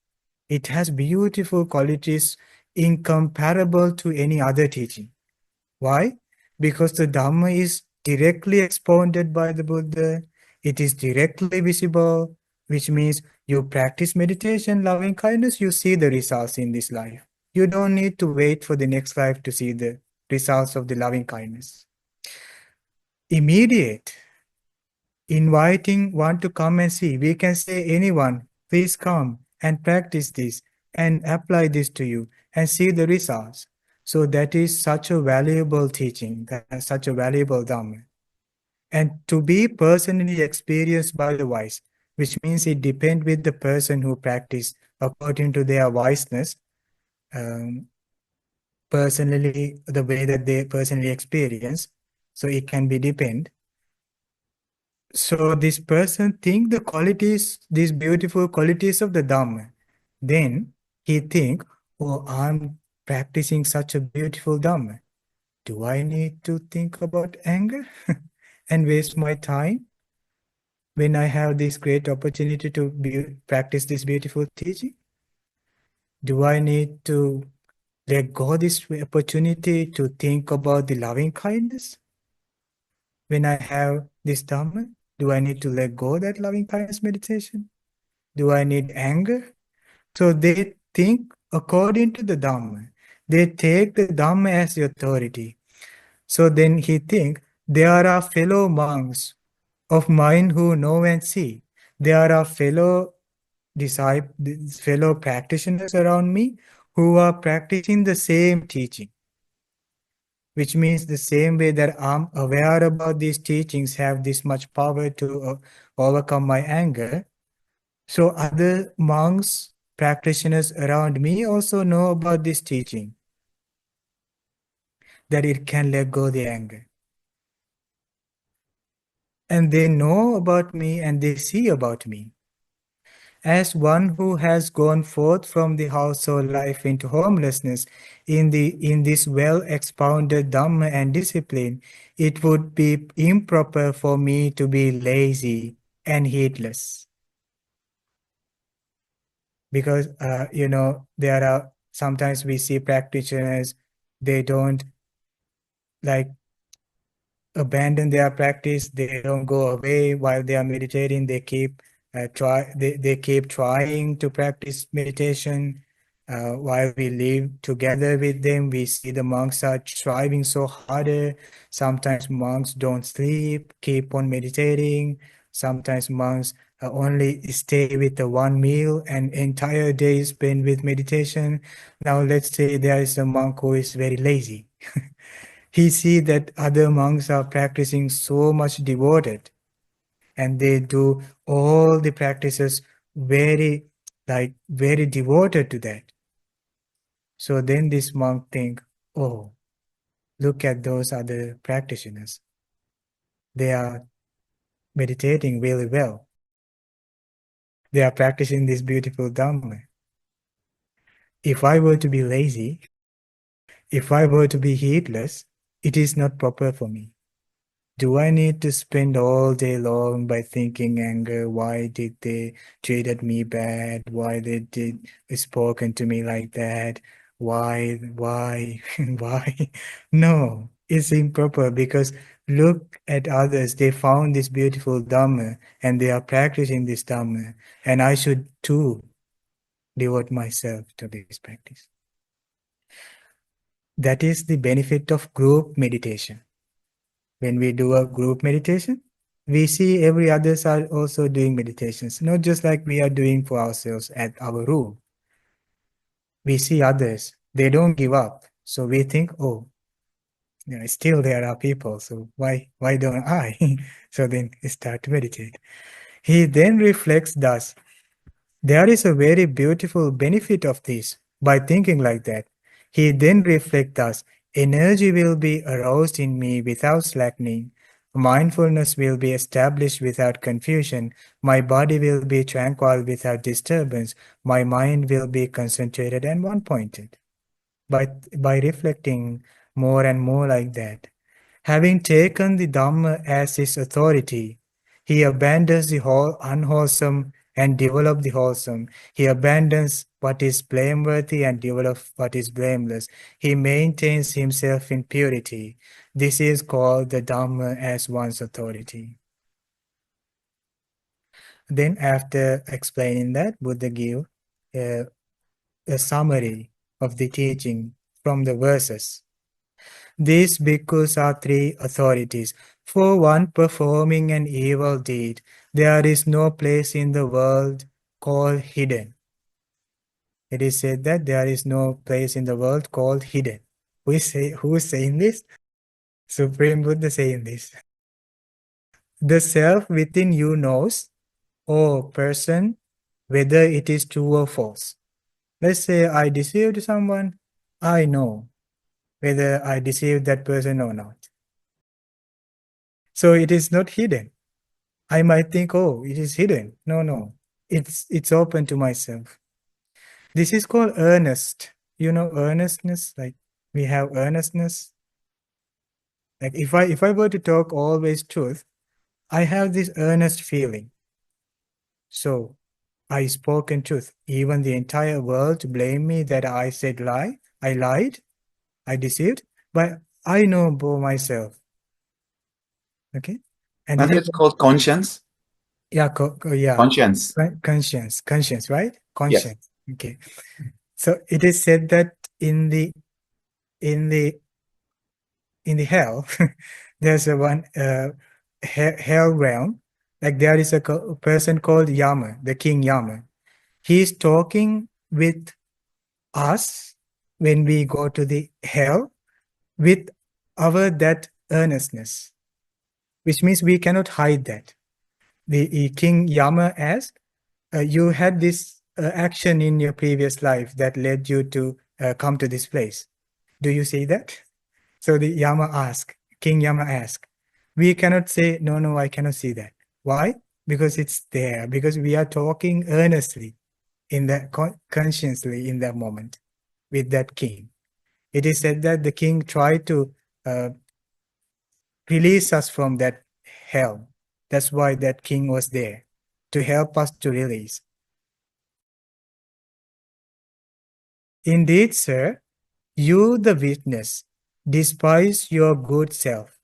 It has beautiful qualities incomparable to any other teaching. Why? Because the Dhamma is directly expounded by the Buddha. It is directly visible, which means you practice meditation, loving kindness, you see the results in this life. You don't need to wait for the next life to see the results of the loving kindness. Immediate. Inviting one to come and see. We can say, anyone, please come and practice this and apply this to you and see the results. So that is such a valuable teaching, that's such a valuable Dhamma. And to be personally experienced by the wise, which means it depends with the person who practice according to their wiseness, personally, the way that they personally experience. So it can be depend. So this person think the qualities, these beautiful qualities of the Dhamma. Then he think, oh, I'm practicing such a beautiful Dhamma. Do I need to think about anger and waste my time when I have this great opportunity to practice this beautiful teaching? Do I need to let go this opportunity to think about the loving kindness when I have this Dhamma? Do I need to let go that loving kindness meditation? Do I need anger? So they think according to the Dhamma. They take the Dhamma as the authority. So then he think, there are fellow monks of mine who know and see. There are fellow disciples, fellow practitioners around me who are practicing the same teaching. Which means the same way that I'm aware about these teachings have this much power to overcome my anger. So other monks, practitioners around me also know about this teaching, that it can let go the anger. And they know about me and they see about me. As one who has gone forth from the household life into homelessness in this well-expounded Dhamma and discipline, it would be improper for me to be lazy and heedless. Because, there are sometimes we see practitioners, they don't like abandon their practice, they don't go away while they are meditating, they keep they keep trying to practice meditation. While we live together with them, we see the monks are striving so harder. Sometimes monks don't sleep, keep on meditating. Sometimes monks only stay with the one meal and entire day spent with meditation. Now let's say there is a monk who is very lazy. He see that other monks are practicing so much devoted and they do all the practices very devoted to that. So then this monk think, oh, look at those other practitioners. They are meditating really well. They are practicing this beautiful Dhamma. If I were to be lazy, if I were to be heedless, it is not proper for me. Do I need to spend all day long by thinking anger? Why did they treated me bad? Why they did spoken to me like that? Why? Why? No, it's improper because look at others. They found this beautiful Dhamma and they are practicing this Dhamma. And I should too devote myself to this practice. That is the benefit of group meditation. When we do a group meditation, we see every others are also doing meditations, not just like we are doing for ourselves at our room. We see others, they don't give up. So we think, oh, still there are people, so why don't I? So then start to meditate. He then reflects thus, there is a very beautiful benefit of this by thinking like that. He then reflects thus, energy will be aroused in me without slackening. Mindfulness will be established without confusion. My body will be tranquil without disturbance. My mind will be concentrated and one-pointed. By reflecting more and more like that, having taken the Dhamma as his authority, he abandons the unwholesome and develops the wholesome. He abandons what is blameworthy and develops what is blameless. He maintains himself in purity. This is called the Dhamma as one's authority. Then after explaining that, Buddha gives a summary of the teaching from the verses. These bhikkhus are three authorities. For one performing an evil deed, there is no place in the world called hidden. It is said that there is no place in the world called hidden. Who is saying this? Supreme Buddha saying this. The self within you knows, or person, whether it is true or false. Let's say I deceived someone, I know whether I deceived that person or not. So it is not hidden. I might think, oh, it is hidden. No. It's open to myself. This is called earnest. You know, earnestness, like we have earnestness. Like if I were to talk always truth, I have this earnest feeling. So I spoke in truth. Even the entire world blame me that I said lie. I lied. I deceived. But I know about myself. Okay? And But it's called conscience. yeah, yeah. Conscience. Right? Conscience, right? Conscience. Yes. Okay. So it is said that in the hell, there's a one hell realm. Like there is a person called Yama, the king Yama. He's talking with us when we go to the hell with our that earnestness, which means we cannot hide that. The king Yama asked, you had this action in your previous life that led you to come to this place. Do you see that? So the King Yama asked, we cannot say, no, I cannot see that. Why? Because it's there, because we are talking earnestly in that consciously in that moment with that king. It is said that the king tried to release us from that hell. That's why that king was there, to help us to release. Indeed, sir, you the witness, despise your good self.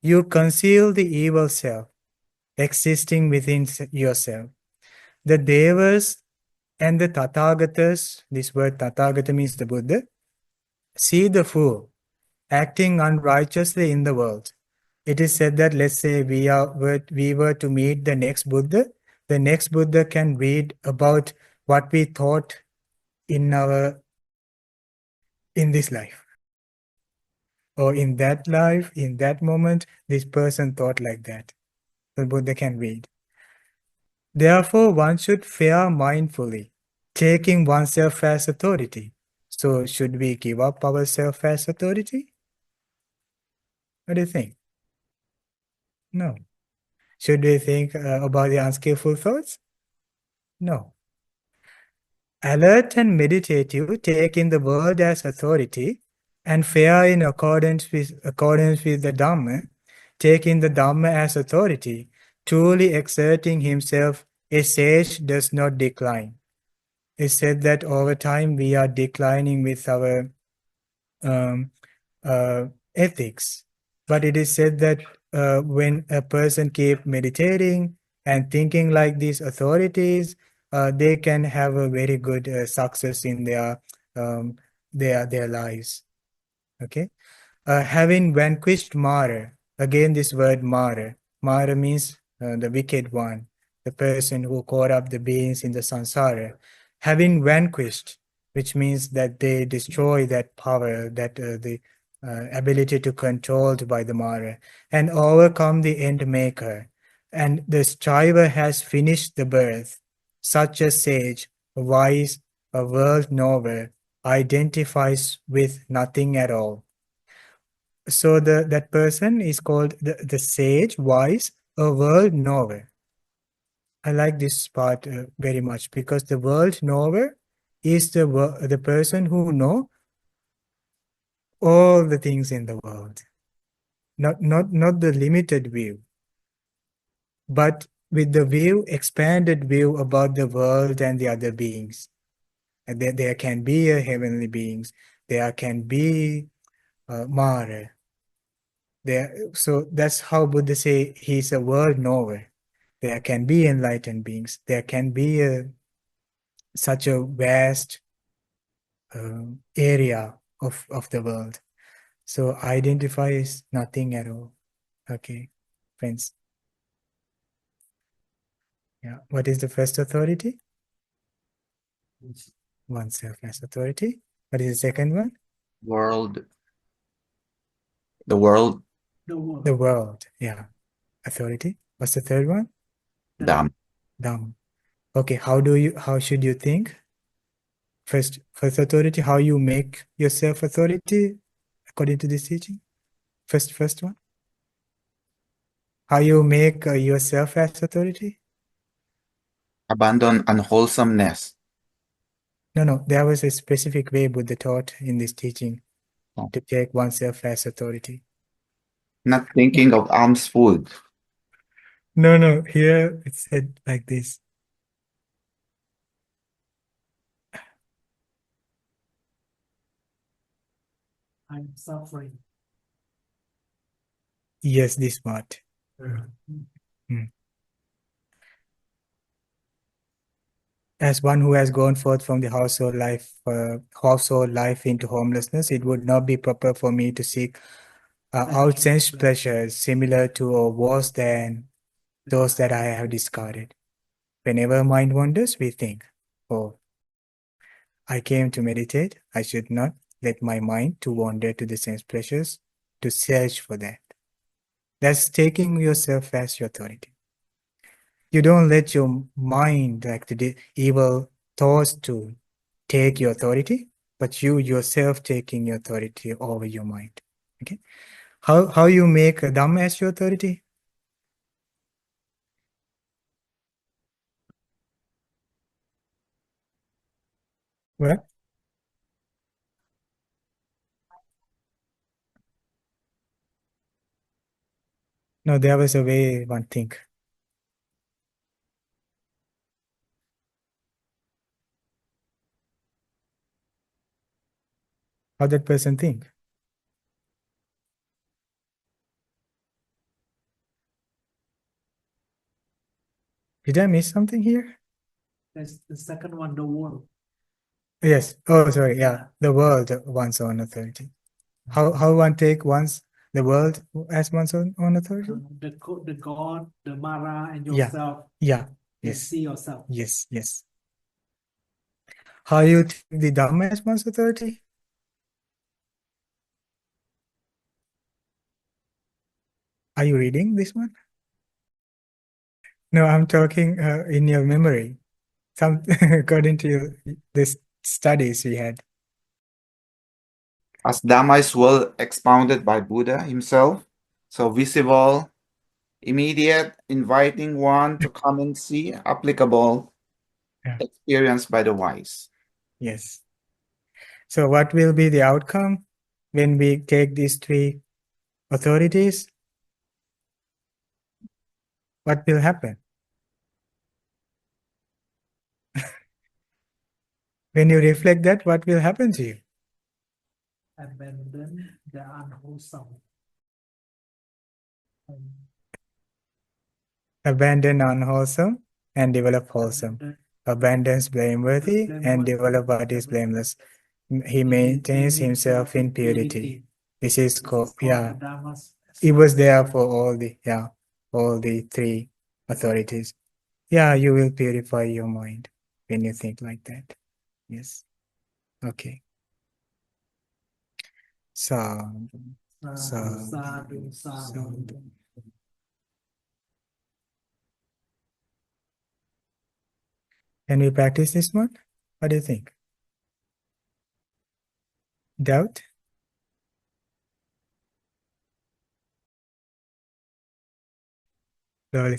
You conceal the evil self existing within yourself. The Devas and the Tathagatas, this word Tathagata means the Buddha, see the fool acting unrighteously in the world. It is said that, let's say we were to meet the next Buddha can read about what we thought in this life. Or in that life, in that moment, this person thought like that. The Buddha can read. Therefore, one should fare mindfully, taking oneself as authority. So, should we give up ourselves as authority? What do you think? No. Should we think about the unskillful thoughts? No. Alert and meditative, taking the world as authority, and fare in accordance with the Dhamma, taking the Dhamma as authority, truly exerting himself, a sage does not decline. It's said that over time we are declining with our ethics. But it is said that when a person keep meditating and thinking like these authorities, they can have a very good success in their lives. Okay. Having vanquished Mara, again this word Mara. Mara means the wicked one, the person who caught up the beings in the samsara. Having vanquished, which means that they destroy that power, that the ability to controlled by the Mara, and overcome the end maker. And the striver has finished the birth. Such a sage, a wise, a world knower, identifies with nothing at all. So that person is called the sage, wise, a world knower. I like this part very much because the world knower is the person who know all the things in the world, not the limited view, but with the view, expanded view about the world and the other beings. And there can be a heavenly beings, there can be Mara. So that's how Buddha say he's a world knower. There can be enlightened beings. There can be such a vast area of the world. So identify is nothing at all. Okay, friends. Yeah. What is the first authority? Oneself as authority. What is the second one? World. The world. The world. Yeah. Authority. What's the third one? Dam. Dham. Okay. How should you think? First authority, how you make yourself authority according to this teaching? First one. How you make yourself as authority? Abandon unwholesomeness. No. There was a specific way Buddha taught in this teaching Oh. to take oneself as authority. Not thinking of alms food. No. Here it said like this. I'm suffering. Yes, this part. As one who has gone forth from the household life into homelessness, it would not be proper for me to seek outsensed pleasures similar to or worse than those that I have discarded. Whenever mind wanders, we think, oh, I came to meditate. I should not let my mind to wander to the sense pleasures, to search for that. That's taking yourself as your authority. You don't let your mind, like the evil thoughts, to take your authority, but you yourself taking your authority over your mind. Okay. How you make a Dhamma as your authority? What? No, there was a way one think. How that person think? Did I miss something here? That's the second one, the world. Yes. Oh, sorry. Yeah, the world one's own authority. How one take the world as one's own authority? The God, the Mara, and Yeah. yourself. Yeah. You Yes. see yourself. Yes. How you take the Dhamma as one's authority? Are you reading this one? No, I'm talking in your memory. Some according to this studies we had. As Dhamma is well expounded by Buddha himself, so visible, immediate, inviting one to come and see, applicable, Yeah. experienced by the wise. Yes. So what will be the outcome when we take these three authorities? What will happen? When you reflect that, what will happen to you? Abandon the unwholesome. Abandon unwholesome and develop wholesome. Abandons blameworthy and develop what is blameless. He maintains himself in purity. This is called, yeah. It was there for all the three authorities. Yeah, you will purify your mind when you think like that. Yes. Okay. Sadhu. Can we practice this one? What do you think? Doubt? Sorry.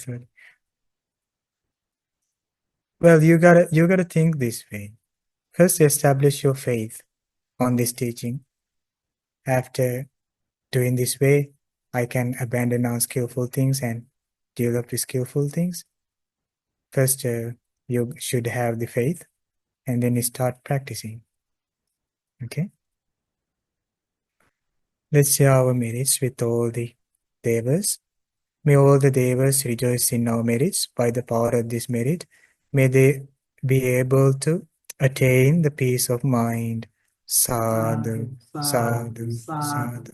Well, you gotta think this way. First, establish your faith on this teaching. After doing this way, I can abandon unskillful things and develop the skillful things. First, you should have the faith, and then you start practicing. Okay. Let's share our merits with all the devas. May all the devas rejoice in our merits by the power of this merit. May they be able to attain the peace of mind. Sadhu, sadhu, sadhu.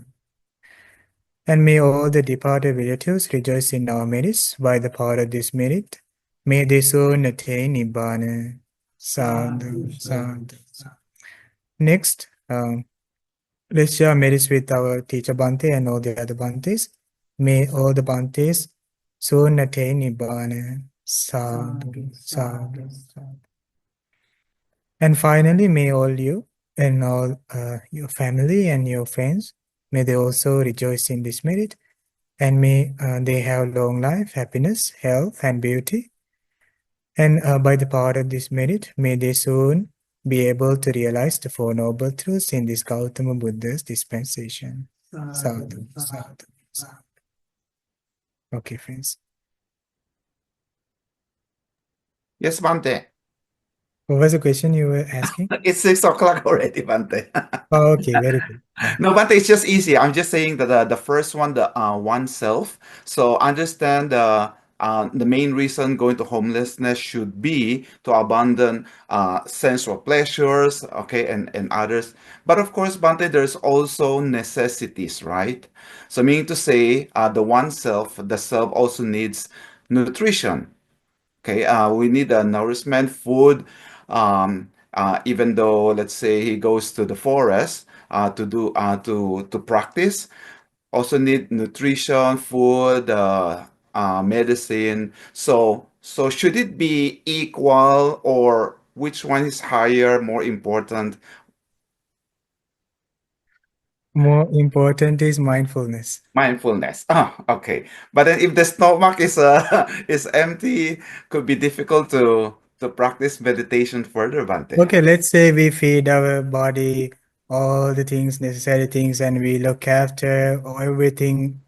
And may all the departed relatives rejoice in our merits by the power of this merit. May they soon attain Nibbana. Sadhu, sadhu. Next, let's share merits with our teacher Bhante and all the other Bhantes. May all the Bhantes soon attain Nibbana. Sadhu, sadhu, sadhu. And finally, may all you and all your family and your friends, may they also rejoice in this merit, and may they have long life, happiness, health, and beauty. And by the power of this merit, may they soon be able to realize the Four Noble Truths in this Gautama Buddha's dispensation. Sadhu, sadhu, sadhu. Okay, friends. Yes, Bante. What was the question you were asking? It's 6 o'clock already, Bante. Oh, okay, very good. Yeah. No, but it's just easy. I'm just saying that the first one, the oneself. So understand the main reason going to homelessness should be to abandon sensual pleasures, okay, and others. But of course, Bante, there's also necessities, right? So meaning to say, the oneself, the self also needs nutrition. Okay, we need nourishment, food. Even though, let's say, he goes to the forest to do to practice, also need nutrition, food, medicine. So should it be equal, or which one is higher, more important? More important is mindfulness. Mindfulness. Oh, okay. But then if the stomach is is empty, could be difficult to practice meditation further, Bante. Okay, let's say we feed our body all the things, necessary things, and we look after everything,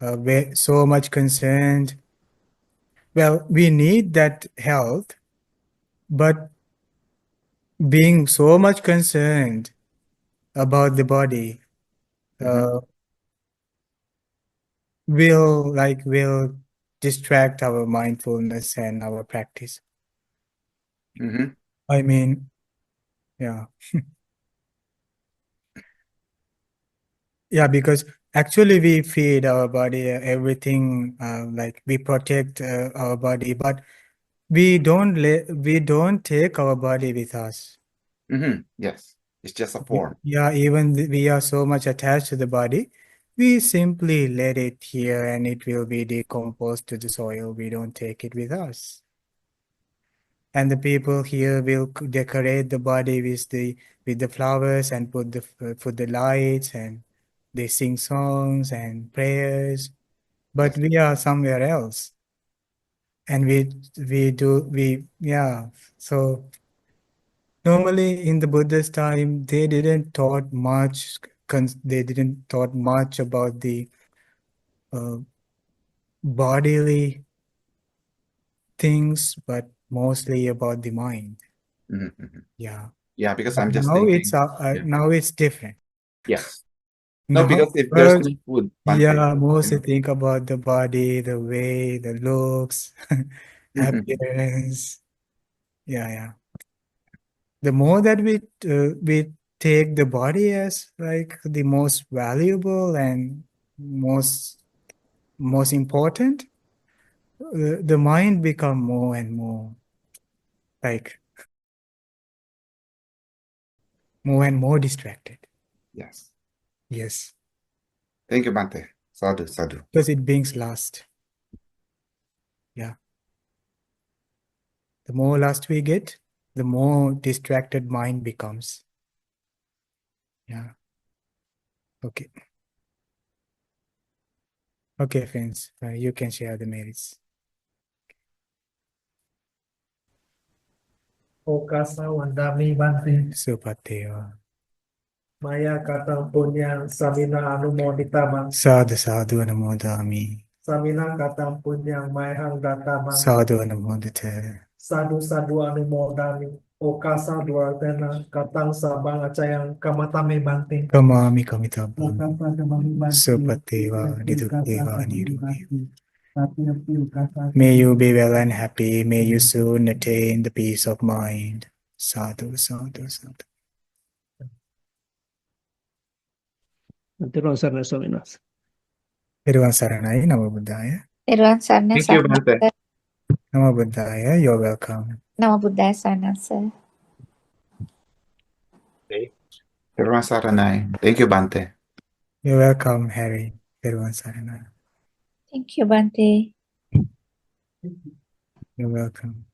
we're so much concerned. Well, we need that health, but being so much concerned about the body Mhm. will distract our mindfulness and our practice. Mhm. I mean, yeah. Yeah, because actually we feed our body everything, like we protect our body, but we don't take our body with us. Mhm. Yes. It's just a form. Yeah, even we are so much attached to the body, we simply let it here and it will be decomposed to the soil. We don't take it with us. And the people here will decorate the body with the flowers and put the lights, and they sing songs and prayers. But Yes. we are somewhere else, and yeah. So normally in the Buddha's time, they didn't taught much. They didn't taught much about the uh, bodily things, but mostly about the mind. Mhm. Mhm. Yeah. Yeah, because But I'm just thinking. Yeah. now it's different. Yes. No, Now, because if there's first, no food, Bante, yeah, you mostly know. think about the body, the way, the looks, Mhm. appearance. Yeah. The more that we take the body as like the most valuable and most important, the mind become more and like more and more distracted. Yes. Yes, Thank you, Bante. Sadhu, sadhu. because it brings lust. Yeah, the more lust we get, the more distracted mind becomes. Yeah. Okay. Okay, friends, you can share the merits. Okasa Wandami Bante. Supateva. Maya Katang Punya Samina Anumodita Bang. Sadhu sadhu anumodami. Samina Katang Punya Mayhang Data Bang. Sadhu anumodite. Sadu Sadu Anumodami. Okasa Dwartena Katang Sabang Acayang Kamatame Bante. Kamami kamitabam. Okasa Kamami Bante. Supateva niduteva anirudeva. Bante. Tapi Okasa May you be well and happy. May you soon attain the peace of mind. Sadhu, sadhu, sadhu. Terus sarana Swaminathan. Peruan saranai, Namo Buddhaya. Thank Thank you, Bante. Namo Buddhaya, you're welcome. Nama Buddhaya Sarana, sir. Peruan Saranay. Thank you, Bante. You're welcome, Harry. Peruan saranai. Thank you, Bante. You're welcome.